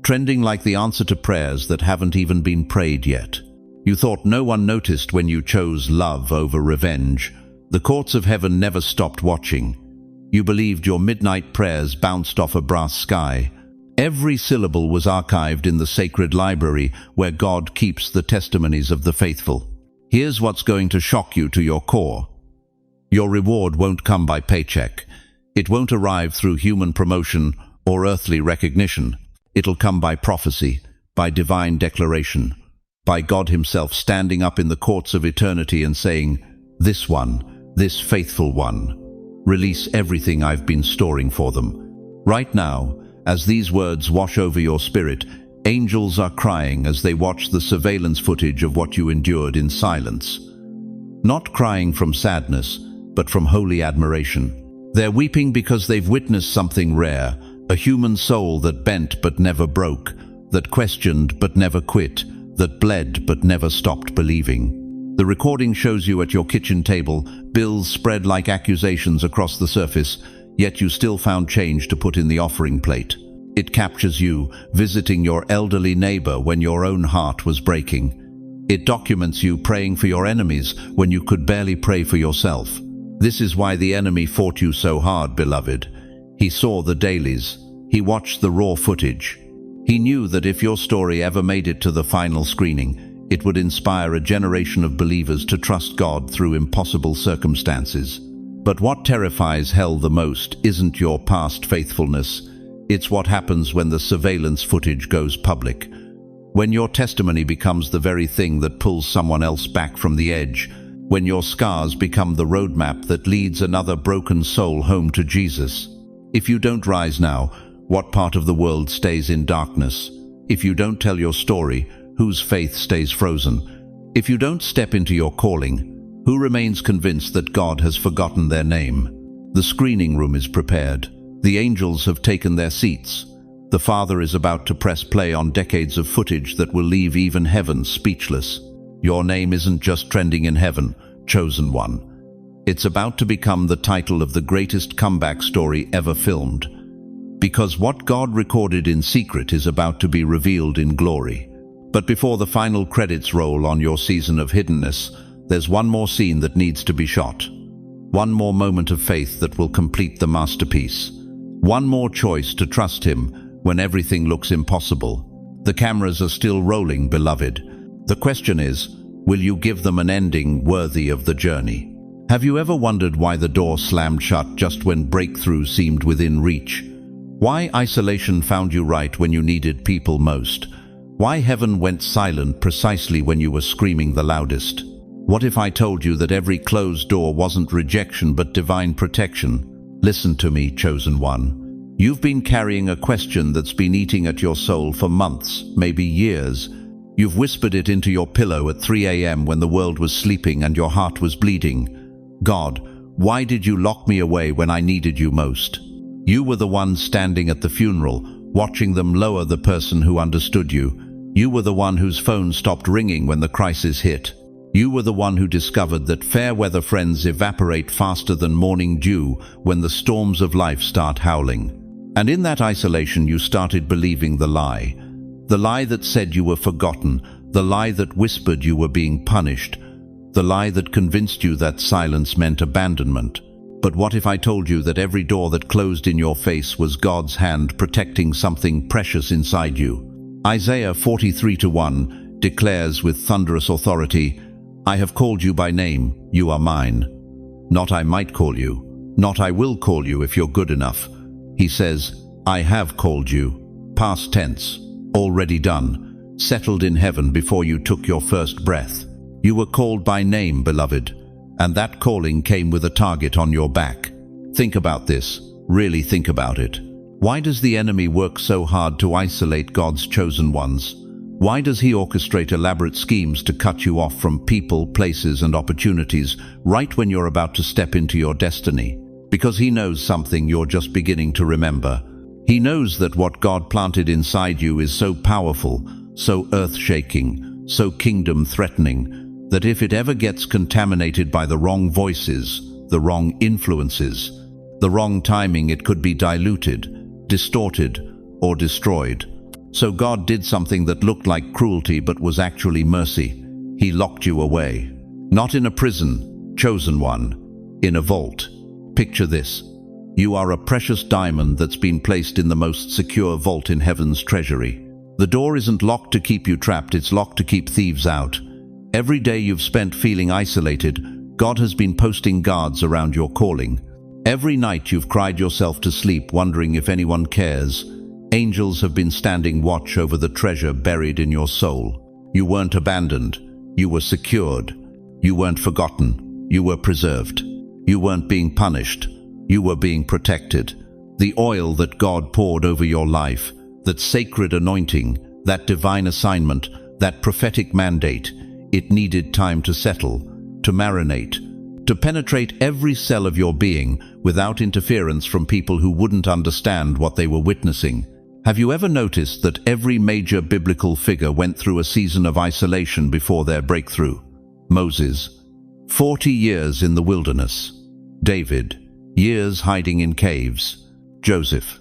Trending like the answer to prayers that haven't even been prayed yet. You thought no one noticed when you chose love over revenge. The courts of heaven never stopped watching. You believed your midnight prayers bounced off a brass sky. Every syllable was archived in the sacred library where God keeps the testimonies of the faithful. Here's what's going to shock you to your core. Your reward won't come by paycheck. It won't arrive through human promotion or earthly recognition. It'll come by prophecy, by divine declaration, by God Himself standing up in the courts of eternity and saying, "This one, this faithful one, release everything I've been storing for them." Right now, as these words wash over your spirit, angels are crying as they watch the surveillance footage of what you endured in silence. Not crying from sadness, but from holy admiration. They're weeping because they've witnessed something rare, a human soul that bent but never broke, that questioned but never quit, that bled but never stopped believing. The recording shows you at your kitchen table, bills spread like accusations across the surface, yet you still found change to put in the offering plate. It captures you, visiting your elderly neighbor when your own heart was breaking. It documents you praying for your enemies when you could barely pray for yourself. This is why the enemy fought you so hard, beloved. He saw the dailies. He watched the raw footage. He knew that if your story ever made it to the final screening, it would inspire a generation of believers to trust God through impossible circumstances. But what terrifies hell the most isn't your past faithfulness. It's what happens when the surveillance footage goes public. When your testimony becomes the very thing that pulls someone else back from the edge. When your scars become the roadmap that leads another broken soul home to Jesus. If you don't rise now, what part of the world stays in darkness? If you don't tell your story, whose faith stays frozen? If you don't step into your calling, who remains convinced that God has forgotten their name? The screening room is prepared. The angels have taken their seats. The Father is about to press play on decades of footage that will leave even heaven speechless. Your name isn't just trending in heaven, chosen one. It's about to become the title of the greatest comeback story ever filmed. Because what God recorded in secret is about to be revealed in glory. But before the final credits roll on your season of hiddenness, there's one more scene that needs to be shot. One more moment of faith that will complete the masterpiece. One more choice to trust Him when everything looks impossible. The cameras are still rolling, beloved. The question is, will you give them an ending worthy of the journey? Have you ever wondered why the door slammed shut just when breakthrough seemed within reach? Why isolation found you right when you needed people most? Why heaven went silent precisely when you were screaming the loudest? What if I told you that every closed door wasn't rejection but divine protection? Listen to me, chosen one. You've been carrying a question that's been eating at your soul for months, maybe years. You've whispered it into your pillow at 3 a.m. when the world was sleeping and your heart was bleeding. God, why did you lock me away when I needed you most? You were the one standing at the funeral, watching them lower the person who understood you. You were the one whose phone stopped ringing when the crisis hit. You were the one who discovered that fair weather friends evaporate faster than morning dew when the storms of life start howling. And in that isolation you started believing the lie. The lie that said you were forgotten, the lie that whispered you were being punished, the lie that convinced you that silence meant abandonment. But what if I told you that every door that closed in your face was God's hand protecting something precious inside you? Isaiah 43:1 declares with thunderous authority, I have called you by name, you are mine. Not I might call you, Not "I will call you if you're good enough." He says, "I have called you." Past tense. Already done. Settled in heaven before you took your first breath. You were called by name, beloved, and that calling came with a target on your back. Think about this. Really think about it. Why does the enemy work so hard to isolate God's chosen ones? Why does he orchestrate elaborate schemes to cut you off from people, places, and opportunities right when you're about to step into your destiny? Because he knows something you're just beginning to remember. He knows that what God planted inside you is so powerful, so earth-shaking, so kingdom-threatening, that if it ever gets contaminated by the wrong voices, the wrong influences, the wrong timing, it could be diluted, distorted, or destroyed. So God did something that looked like cruelty but was actually mercy. He locked you away. Not in a prison, chosen one, in a vault. Picture this. You are a precious diamond that's been placed in the most secure vault in heaven's treasury. The door isn't locked to keep you trapped, it's locked to keep thieves out. Every day you've spent feeling isolated, God has been posting guards around your calling. Every night you've cried yourself to sleep wondering if anyone cares. Angels have been standing watch over the treasure buried in your soul. You weren't abandoned. You were secured. You weren't forgotten. You were preserved. You weren't being punished. You were being protected. The oil that God poured over your life, that sacred anointing, that divine assignment, that prophetic mandate, it needed time to settle, to marinate, to penetrate every cell of your being without interference from people who wouldn't understand what they were witnessing. Have you ever noticed that every major biblical figure went through a season of isolation before their breakthrough? Moses, 40 years in the wilderness. David, years hiding in caves. Joseph,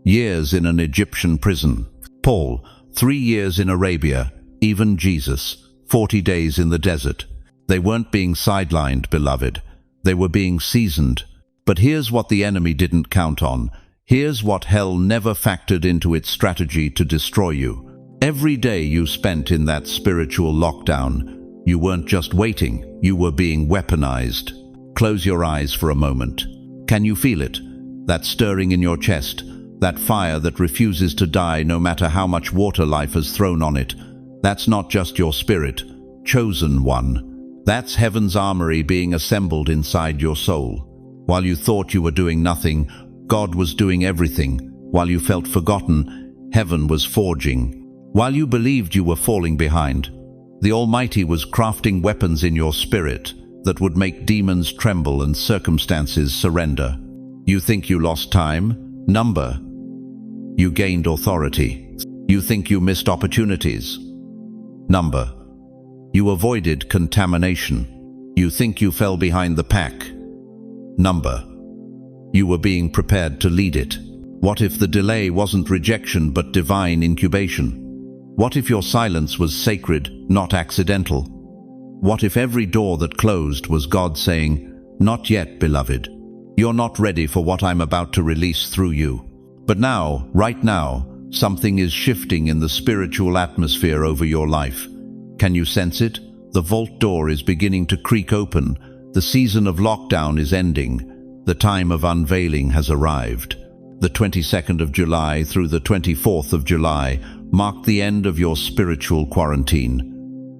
years in an Egyptian prison. Paul, 3 years in Arabia. Even Jesus, 40 days in the desert. They weren't being sidelined, beloved. They were being seasoned. But here's what the enemy didn't count on. Here's what hell never factored into its strategy to destroy you. Every day you spent in that spiritual lockdown, you weren't just waiting, you were being weaponized. Close your eyes for a moment. Can you feel it? That stirring in your chest, that fire that refuses to die no matter how much water life has thrown on it. That's not just your spirit, chosen one. That's heaven's armory being assembled inside your soul. While you thought you were doing nothing, God was doing everything. While you felt forgotten, heaven was forging. While you believed you were falling behind, the Almighty was crafting weapons in your spirit that would make demons tremble and circumstances surrender. You think you lost time? Number. You gained authority. You think you missed opportunities? Number. You avoided contamination. You think you fell behind the pack? Number. You were being prepared to lead it. What if the delay wasn't rejection but divine incubation? What if your silence was sacred, not accidental? What if every door that closed was God saying, "Not yet, beloved. You're not ready for what I'm about to release through you." But now, right now, something is shifting in the spiritual atmosphere over your life. Can you sense it? The vault door is beginning to creak open. The season of lockdown is ending. The time of unveiling has arrived. The 22nd of July through the 24th of July marked the end of your spiritual quarantine.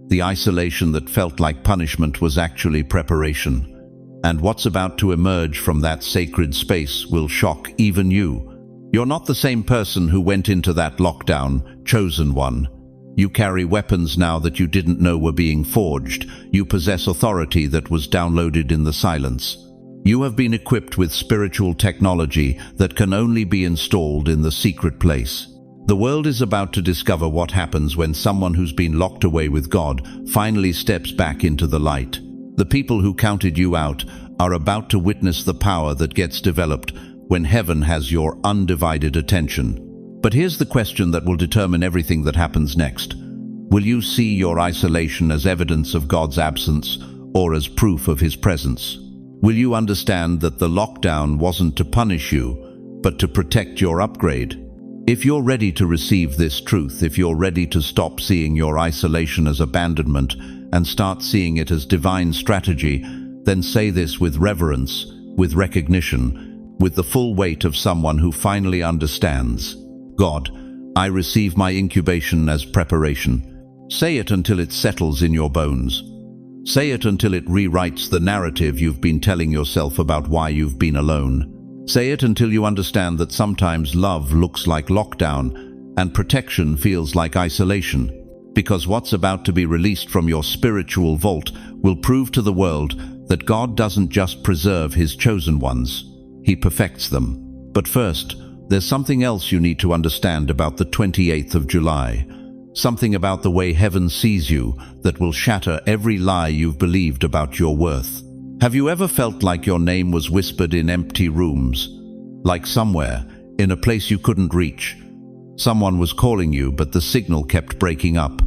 The isolation that felt like punishment was actually preparation. And what's about to emerge from that sacred space will shock even you. You're not the same person who went into that lockdown, chosen one. You carry weapons now that you didn't know were being forged. You possess authority that was downloaded in the silence. You have been equipped with spiritual technology that can only be installed in the secret place. The world is about to discover what happens when someone who's been locked away with God finally steps back into the light. The people who counted you out are about to witness the power that gets developed when heaven has your undivided attention. But here's the question that will determine everything that happens next. Will you see your isolation as evidence of God's absence or as proof of His presence? Will you understand that the lockdown wasn't to punish you, but to protect your upgrade? If you're ready to receive this truth, if you're ready to stop seeing your isolation as abandonment and start seeing it as divine strategy, then say this with reverence. with recognition, with the full weight of someone who finally understands. God, I receive my incubation as preparation. Say it until it settles in your bones. Say it until it rewrites the narrative you've been telling yourself about why you've been alone. Say it until you understand that sometimes love looks like lockdown and protection feels like isolation. Because what's about to be released from your spiritual vault will prove to the world that God doesn't just preserve His chosen ones, He perfects them. But first, there's something else you need to understand about the 28th of July. Something about the way heaven sees you that will shatter every lie you've believed about your worth. Have you ever felt like your name was whispered in empty rooms? Like somewhere, in a place you couldn't reach? Someone was calling you, but the signal kept breaking up.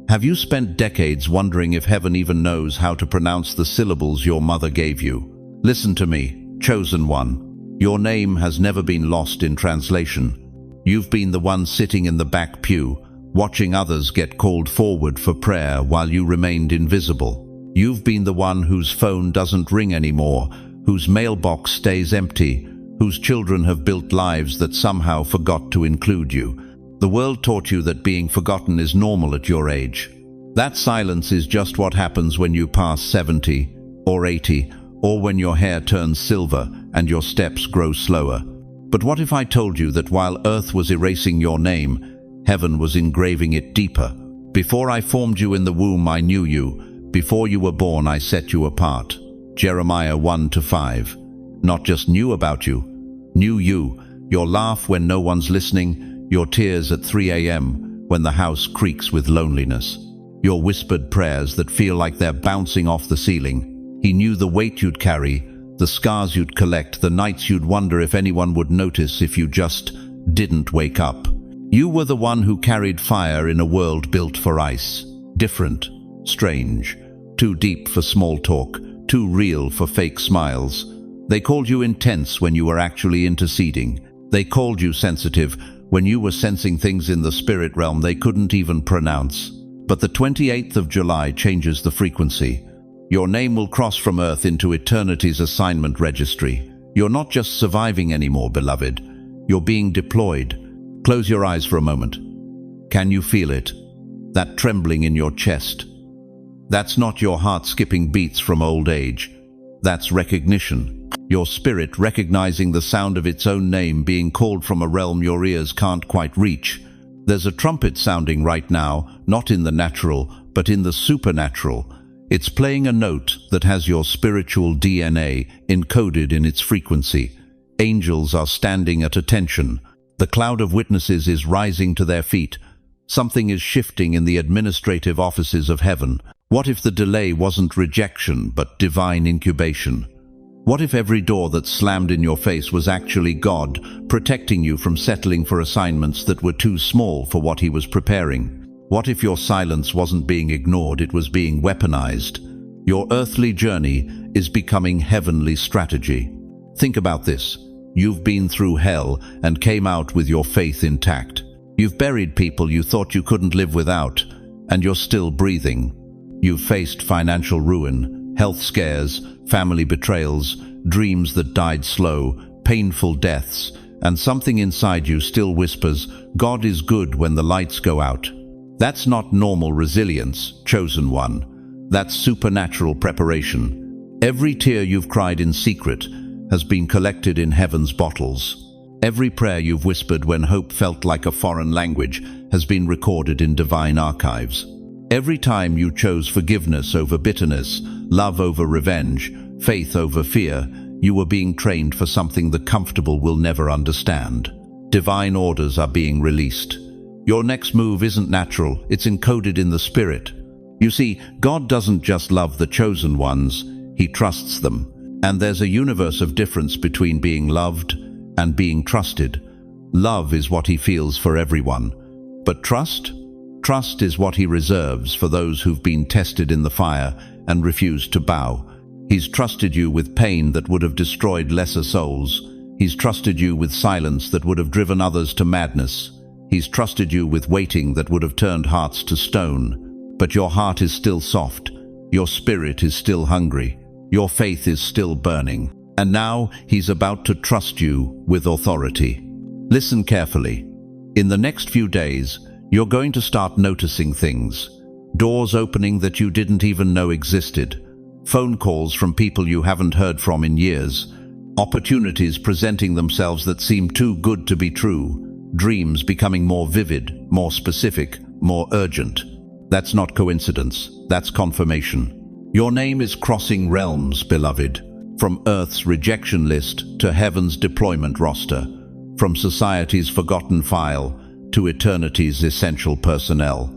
Have you spent decades wondering if heaven even knows how to pronounce the syllables your mother gave you? Listen to me, chosen one. Your name has never been lost in translation. You've been the one sitting in the back pew, watching others get called forward for prayer while you remained invisible. You've been the one whose phone doesn't ring anymore, whose mailbox stays empty, whose children have built lives that somehow forgot to include you. The world taught you that being forgotten is normal at your age. That silence is just what happens when you pass 70 or 80, or when your hair turns silver and your steps grow slower. But what if I told you that while earth was erasing your name, heaven was engraving it deeper? Before I formed you in the womb, I knew you. Before you were born, I set you apart. Jeremiah 1-5. Not just knew about you, knew you. Your laugh when no one's listening, your tears at 3 a.m. when the house creaks with loneliness, your whispered prayers that feel like they're bouncing off the ceiling. He knew the weight you'd carry, the scars you'd collect, the nights you'd wonder if anyone would notice if you just didn't wake up. You were the one who carried fire in a world built for ice. Different, strange, too deep for small talk, too real for fake smiles. They called you intense when you were actually interceding. They called you sensitive when you were sensing things in the spirit realm they couldn't even pronounce. But the 28th of July changes the frequency. Your name will cross from Earth into eternity's assignment registry. You're not just surviving anymore, beloved. You're being deployed. Close your eyes for a moment. Can you feel it? That trembling in your chest. That's not your heart skipping beats from old age. That's recognition. Your spirit recognizing the sound of its own name being called from a realm your ears can't quite reach. There's a trumpet sounding right now, not in the natural, but in the supernatural. It's playing a note that has your spiritual DNA encoded in its frequency. Angels are standing at attention. The cloud of witnesses is rising to their feet. Something is shifting in the administrative offices of heaven. What if the delay wasn't rejection, but divine incubation? What if every door that slammed in your face was actually God, protecting you from settling for assignments that were too small for what He was preparing? What if your silence wasn't being ignored, it was being weaponized? Your earthly journey is becoming heavenly strategy. Think about this. You've been through hell and came out with your faith intact. You've buried people you thought you couldn't live without, and you're still breathing. You've faced financial ruin, health scares, family betrayals, dreams that died slow, painful deaths, and something inside you still whispers, God is good when the lights go out. That's not normal resilience, chosen one. That's supernatural preparation. Every tear you've cried in secret has been collected in heaven's bottles. Every prayer you've whispered when hope felt like a foreign language has been recorded in divine archives. Every time you chose forgiveness over bitterness, love over revenge, faith over fear, you were being trained for something the comfortable will never understand. Divine orders are being released. Your next move isn't natural, it's encoded in the spirit. You see, God doesn't just love the chosen ones, He trusts them. And there's a universe of difference between being loved and being trusted. Love is what He feels for everyone. But trust? Trust is what He reserves for those who've been tested in the fire and refused to bow. He's trusted you with pain that would have destroyed lesser souls. He's trusted you with silence that would have driven others to madness. He's trusted you with waiting that would have turned hearts to stone. But your heart is still soft. Your spirit is still hungry. Your faith is still burning. And now he's about to trust you with authority. Listen carefully. In the next few days, you're going to start noticing things. Doors opening that you didn't even know existed. Phone calls from people you haven't heard from in years. Opportunities presenting themselves that seem too good to be true. Dreams becoming more vivid, more specific, more urgent. That's not coincidence. That's confirmation. Your name is crossing realms, beloved. From Earth's rejection list to heaven's deployment roster. From society's forgotten file to eternity's essential personnel.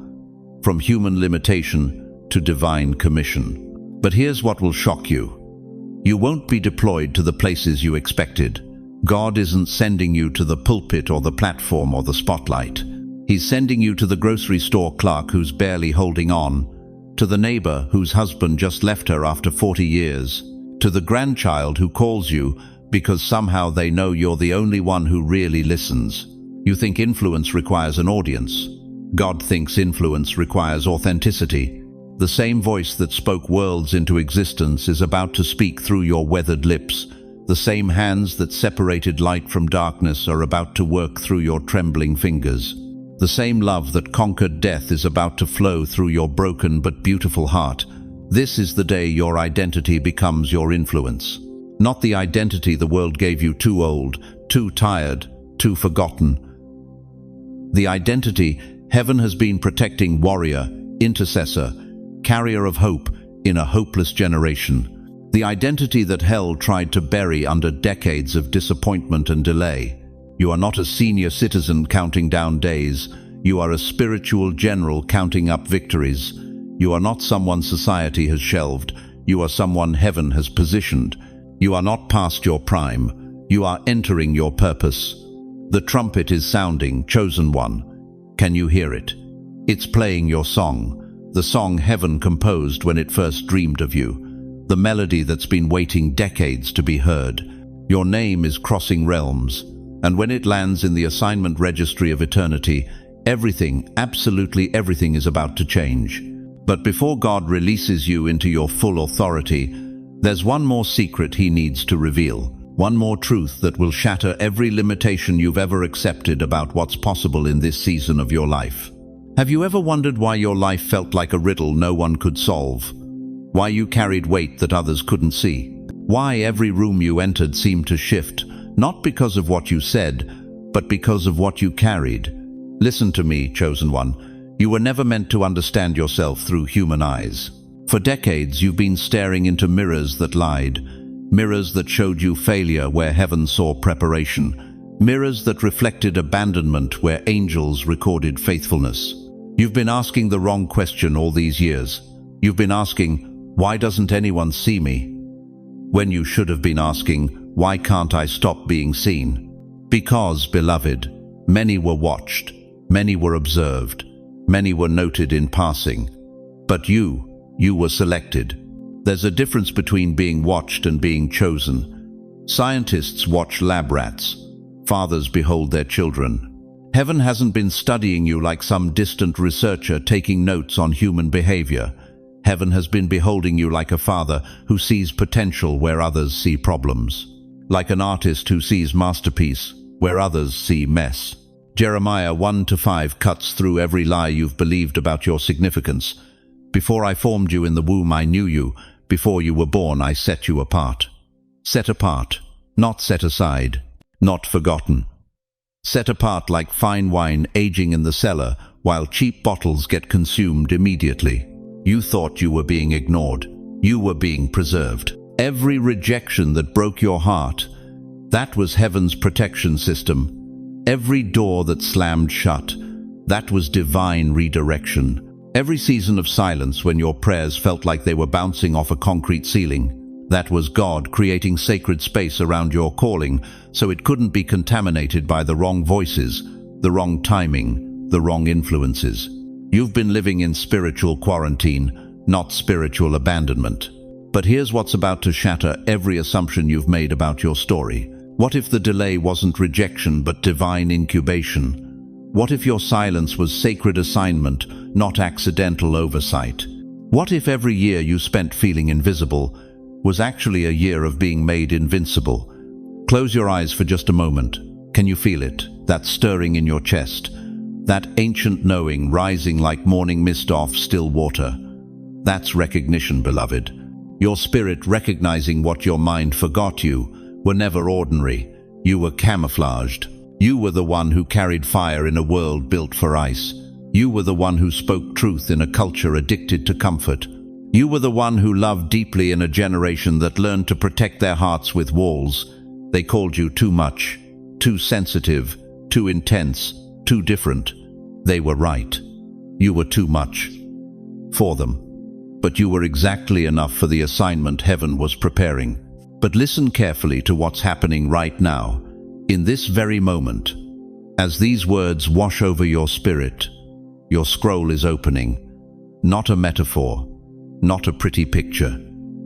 From human limitation to divine commission. But here's what will shock you. You won't be deployed to the places you expected. God isn't sending you to the pulpit or the platform or the spotlight. He's sending you to the grocery store clerk who's barely holding on, to the neighbor whose husband just left her after 40 years, to the grandchild who calls you because somehow they know you're the only one who really listens. You think influence requires an audience. God thinks influence requires authenticity. The same voice that spoke worlds into existence is about to speak through your weathered lips. The same hands that separated light from darkness are about to work through your trembling fingers. The same love that conquered death is about to flow through your broken but beautiful heart. This is the day your identity becomes your influence. Not the identity the world gave you too old, too tired, too forgotten. The identity heaven has been protecting warrior, intercessor, carrier of hope in a hopeless generation. The identity that hell tried to bury under decades of disappointment and delay. You are not a senior citizen counting down days. You are a spiritual general counting up victories. You are not someone society has shelved. You are someone heaven has positioned. You are not past your prime. You are entering your purpose. The trumpet is sounding, chosen one. Can you hear it? It's playing your song. The song heaven composed when it first dreamed of you. The melody that's been waiting decades to be heard. Your name is crossing realms, and when it lands in the assignment registry of eternity, everything, absolutely everything is about to change. But before God releases you into your full authority, there's one more secret he needs to reveal. One more truth that will shatter every limitation you've ever accepted about what's possible in this season of your life. Have you ever wondered why your life felt like a riddle no one could solve? Why you carried weight that others couldn't see? Why every room you entered seemed to shift, not because of what you said, but because of what you carried? Listen to me, chosen one. You were never meant to understand yourself through human eyes. For decades, you've been staring into mirrors that lied, mirrors that showed you failure where heaven saw preparation, mirrors that reflected abandonment where angels recorded faithfulness. You've been asking the wrong question all these years. You've been asking, why doesn't anyone see me? When you should have been asking, why can't I stop being seen? Because, beloved, many were watched, many were observed, many were noted in passing. But you were selected. There's a difference between being watched and being chosen. Scientists watch lab rats. Fathers behold their children. Heaven hasn't been studying you like some distant researcher taking notes on human behavior. Heaven has been beholding you like a father who sees potential where others see problems. Like an artist who sees masterpiece where others see mess. Jeremiah 1-5 cuts through every lie you've believed about your significance. Before I formed you in the womb, I knew you. Before you were born, I set you apart. Set apart, not set aside, not forgotten. Set apart like fine wine aging in the cellar while cheap bottles get consumed immediately. You thought you were being ignored. You were being preserved. Every rejection that broke your heart, that was heaven's protection system. Every door that slammed shut, that was divine redirection. Every season of silence when your prayers felt like they were bouncing off a concrete ceiling, that was God creating sacred space around your calling so it couldn't be contaminated by the wrong voices, the wrong timing, the wrong influences. You've been living in spiritual quarantine, not spiritual abandonment. But here's what's about to shatter every assumption you've made about your story. What if the delay wasn't rejection but divine incubation? What if your silence was sacred assignment, not accidental oversight? What if every year you spent feeling invisible, was actually a year of being made invincible. Close your eyes for just a moment. Can you feel it? That stirring in your chest? That ancient knowing rising like morning mist off still water? That's recognition, beloved. Your spirit recognizing what your mind forgot. You were never ordinary. You were camouflaged. You were the one who carried fire in a world built for ice. You were the one who spoke truth in a culture addicted to comfort. You were the one who loved deeply in a generation that learned to protect their hearts with walls. They called you too much, too sensitive, too intense, too different. They were right. You were too much for them. But you were exactly enough for the assignment heaven was preparing. But listen carefully to what's happening right now, in this very moment. As these words wash over your spirit, your scroll is opening. Not a metaphor, not a pretty picture.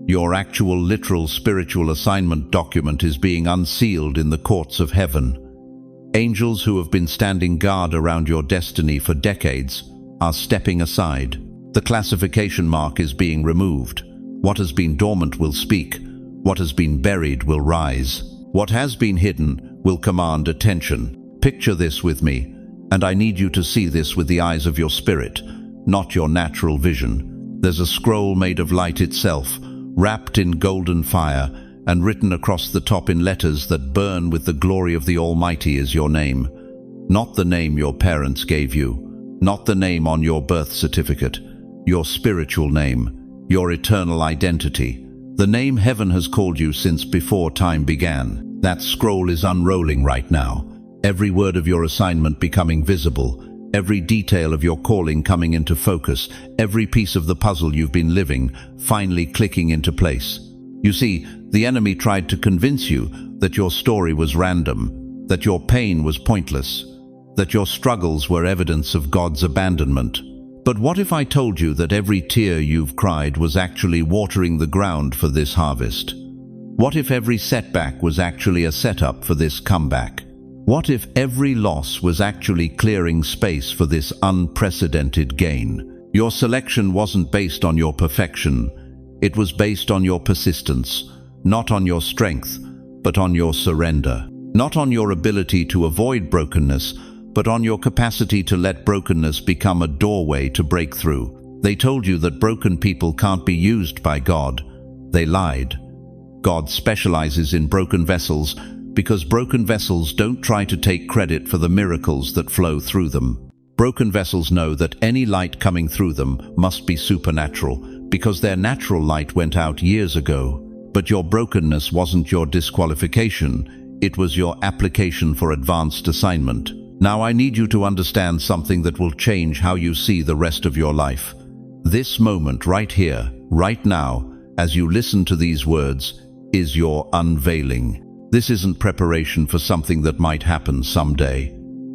Your actual literal spiritual assignment document is being unsealed in the courts of heaven. Angels who have been standing guard around your destiny for decades are stepping aside. The classification mark is being removed. What has been dormant will speak. What has been buried will rise. What has been hidden will command attention. Picture this with me, and I need you to see this with the eyes of your spirit, not your natural vision. There's a scroll made of light itself, wrapped in golden fire, and written across the top in letters that burn with the glory of the Almighty is your name. Not the name your parents gave you, not the name on your birth certificate. Your spiritual name, your eternal identity, the name heaven has called you since before time began. That scroll is unrolling right now, every word of your assignment becoming visible, every detail of your calling coming into focus, every piece of the puzzle you've been living finally clicking into place. You see, the enemy tried to convince you that your story was random, that your pain was pointless, that your struggles were evidence of God's abandonment. But what if I told you that every tear you've cried was actually watering the ground for this harvest? What if every setback was actually a setup for this comeback? What if every loss was actually clearing space for this unprecedented gain? Your selection wasn't based on your perfection. It was based on your persistence, not on your strength, but on your surrender. Not on your ability to avoid brokenness, but on your capacity to let brokenness become a doorway to break through. They told you that broken people can't be used by God. They lied. God specializes in broken vessels because broken vessels don't try to take credit for the miracles that flow through them. Broken vessels know that any light coming through them must be supernatural because their natural light went out years ago. But your brokenness wasn't your disqualification. It was your application for advanced assignment. Now I need you to understand something that will change how you see the rest of your life. This moment right here, right now, as you listen to these words, is your unveiling. This isn't preparation for something that might happen someday.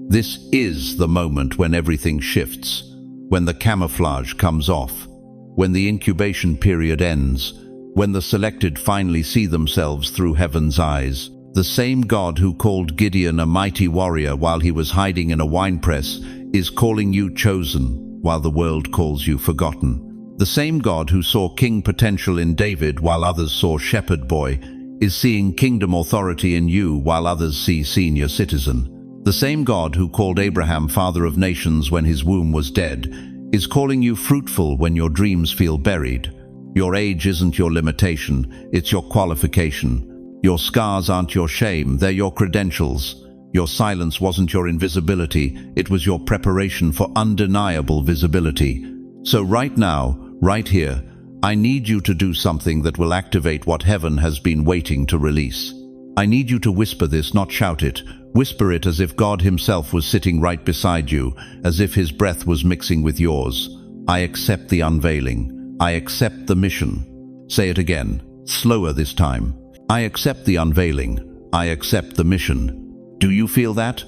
This is the moment when everything shifts, when the camouflage comes off, when the incubation period ends, when the selected finally see themselves through heaven's eyes. The same God who called Gideon a mighty warrior while he was hiding in a winepress is calling you chosen while the world calls you forgotten. The same God who saw king potential in David while others saw shepherd boy is seeing kingdom authority in you while others see senior citizen. The same God who called Abraham father of nations when his womb was dead is calling you fruitful when your dreams feel buried. Your age isn't your limitation, it's your qualification. Your scars aren't your shame, they're your credentials. Your silence wasn't your invisibility, it was your preparation for undeniable visibility. So right now, right here, I need you to do something that will activate what heaven has been waiting to release. I need you to whisper this, not shout it. Whisper it as if God himself was sitting right beside you, as if his breath was mixing with yours. I accept the unveiling. I accept the mission. Say it again, slower this time. I accept the unveiling. I accept the mission. Do you feel that?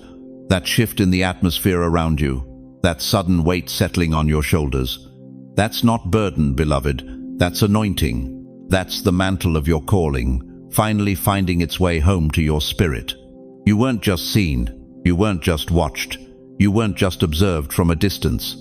That shift in the atmosphere around you? That sudden weight settling on your shoulders? That's not burden, beloved. That's anointing. That's the mantle of your calling, finally finding its way home to your spirit. You weren't just seen. You weren't just watched. You weren't just observed from a distance.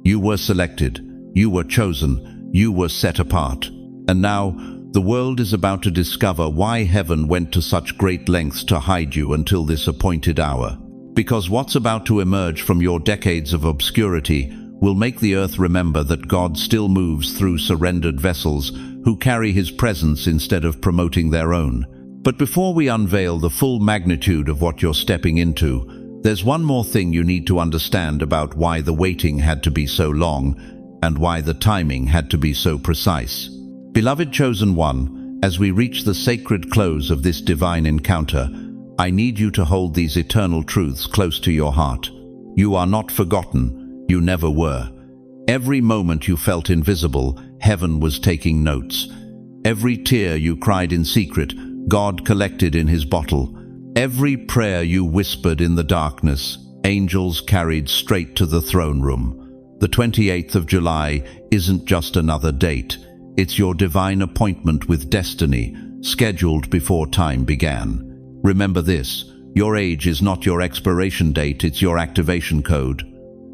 You were selected. You were chosen. You were set apart. And now, The world is about to discover why heaven went to such great lengths to hide you until this appointed hour. Because what's about to emerge from your decades of obscurity will make the earth remember that God still moves through surrendered vessels who carry His presence instead of promoting their own. But before we unveil the full magnitude of what you're stepping into, there's one more thing you need to understand about why the waiting had to be so long and why the timing had to be so precise. Beloved chosen one, as we reach the sacred close of this divine encounter, I need you to hold these eternal truths close to your heart. You are not forgotten. You never were. Every moment you felt invisible, heaven was taking notes. Every tear you cried in secret, God collected in His bottle. Every prayer you whispered in the darkness, angels carried straight to the throne room. The 28th of July isn't just another date. It's your divine appointment with destiny, scheduled before time began. Remember this, your age is not your expiration date, it's your activation code.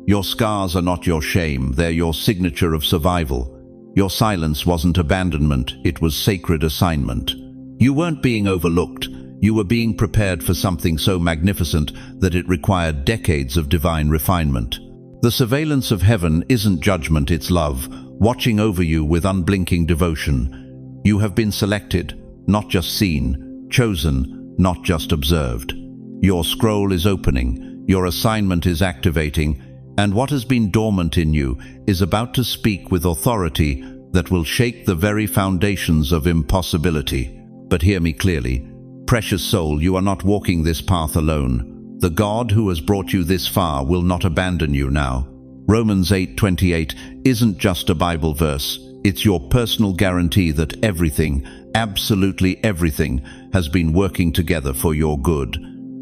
Your scars are not your shame, they're your signature of survival. Your silence wasn't abandonment, it was sacred assignment. You weren't being overlooked, you were being prepared for something so magnificent that it required decades of divine refinement. The surveillance of heaven isn't judgment, it's love, watching over you with unblinking devotion. You have been selected, not just seen, chosen, not just observed. Your scroll is opening, your assignment is activating, and what has been dormant in you is about to speak with authority that will shake the very foundations of impossibility. But hear me clearly, precious soul, you are not walking this path alone. The God who has brought you this far will not abandon you now. Romans 8:28 isn't just a Bible verse, it's your personal guarantee that everything, absolutely everything, has been working together for your good.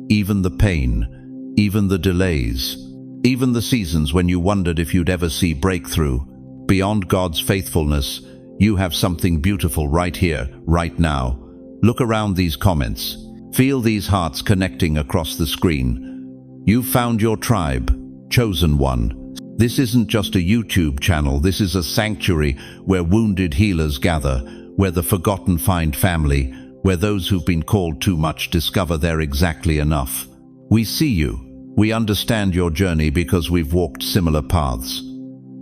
Even the pain, even the delays, even the seasons when you wondered if you'd ever see breakthrough. Beyond God's faithfulness, you have something beautiful right here, right now. Look around these comments. Feel these hearts connecting across the screen. You've found your tribe, chosen one. This isn't just a YouTube channel, this is a sanctuary where wounded healers gather, where the forgotten find family, where those who've been called too much discover they're exactly enough. We see you. We understand your journey because we've walked similar paths.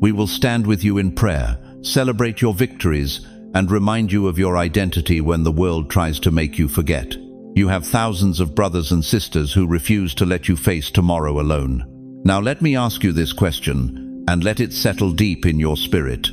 We will stand with you in prayer, celebrate your victories, and remind you of your identity when the world tries to make you forget. You have thousands of brothers and sisters who refuse to let you face tomorrow alone. Now let me ask you this question, and let it settle deep in your spirit.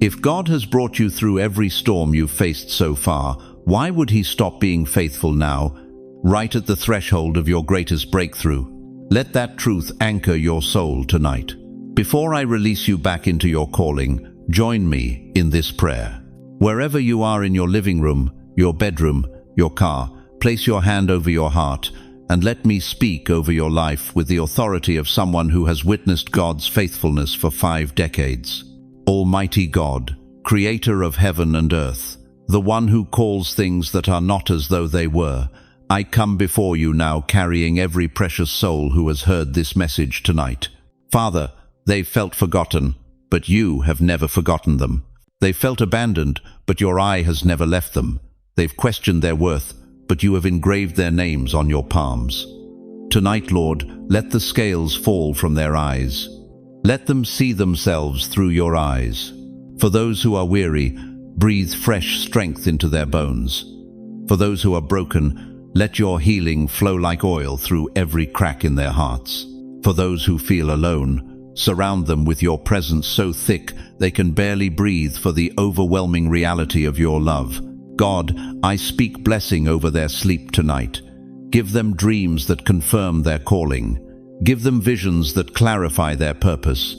If God has brought you through every storm you've faced so far, why would He stop being faithful now, right at the threshold of your greatest breakthrough? Let that truth anchor your soul tonight. Before I release you back into your calling, join me in this prayer. Wherever you are in your living room, your bedroom, your car, place your hand over your heart and let me speak over your life with the authority of someone who has witnessed God's faithfulness for 5 decades. Almighty God, creator of heaven and earth, the one who calls things that are not as though they were, I come before you now carrying every precious soul who has heard this message tonight. Father, they've felt forgotten, but you have never forgotten them. They've felt abandoned, but your eye has never left them. They've questioned their worth, but you have engraved their names on your palms. Tonight, Lord, let the scales fall from their eyes. Let them see themselves through your eyes. For those who are weary, breathe fresh strength into their bones. For those who are broken, let your healing flow like oil through every crack in their hearts. For those who feel alone, surround them with your presence so thick they can barely breathe for the overwhelming reality of your love. God, I speak blessing over their sleep tonight. Give them dreams that confirm their calling. Give them visions that clarify their purpose.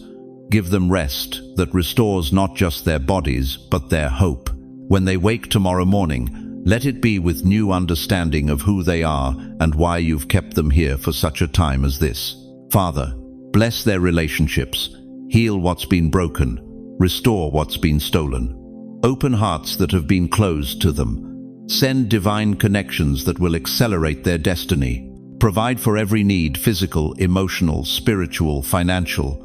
Give them rest that restores not just their bodies, but their hope. When they wake tomorrow morning, let it be with new understanding of who they are and why you've kept them here for such a time as this. Father, bless their relationships. Heal what's been broken. Restore what's been stolen. Open hearts that have been closed to them. Send divine connections that will accelerate their destiny. Provide for every need, physical, emotional, spiritual, financial.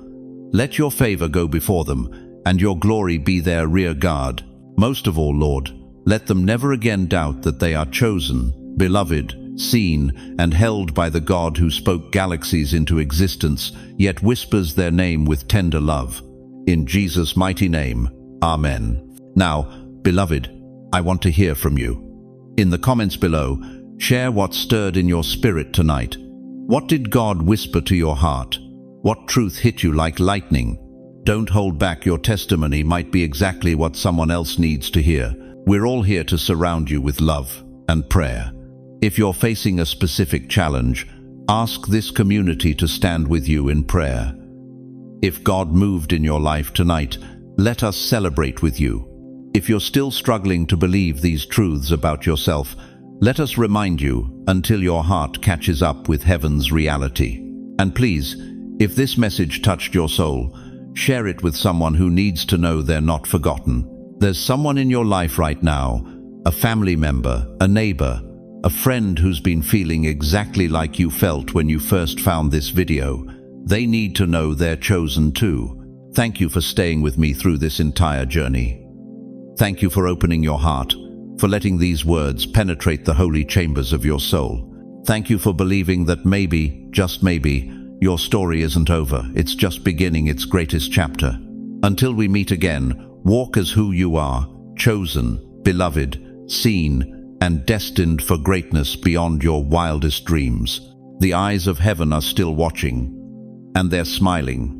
Let your favor go before them, and your glory be their rear guard. Most of all, Lord, Let them never again doubt that they are chosen, beloved, seen, and held by the God who spoke galaxies into existence, yet whispers their name with tender love. In Jesus' mighty name, Amen. Now, beloved, I want to hear from you. In the comments below, share what stirred in your spirit tonight. What did God whisper to your heart? What truth hit you like lightning? Don't hold back. Your testimony might be exactly what someone else needs to hear. We're all here to surround you with love and prayer. If you're facing a specific challenge, ask this community to stand with you in prayer. If God moved in your life tonight, let us celebrate with you. If you're still struggling to believe these truths about yourself, let us remind you until your heart catches up with heaven's reality. And please, if this message touched your soul, share it with someone who needs to know they're not forgotten. There's someone in your life right now, a family member, a neighbor, a friend who's been feeling exactly like you felt when you first found this video. They need to know they're chosen too. Thank you for staying with me through this entire journey. Thank you for opening your heart, for letting these words penetrate the holy chambers of your soul. Thank you for believing that maybe, just maybe, your story isn't over. It's just beginning its greatest chapter. Until we meet again, walk as who you are, chosen, beloved, seen, and destined for greatness beyond your wildest dreams. The eyes of heaven are still watching, and they're smiling.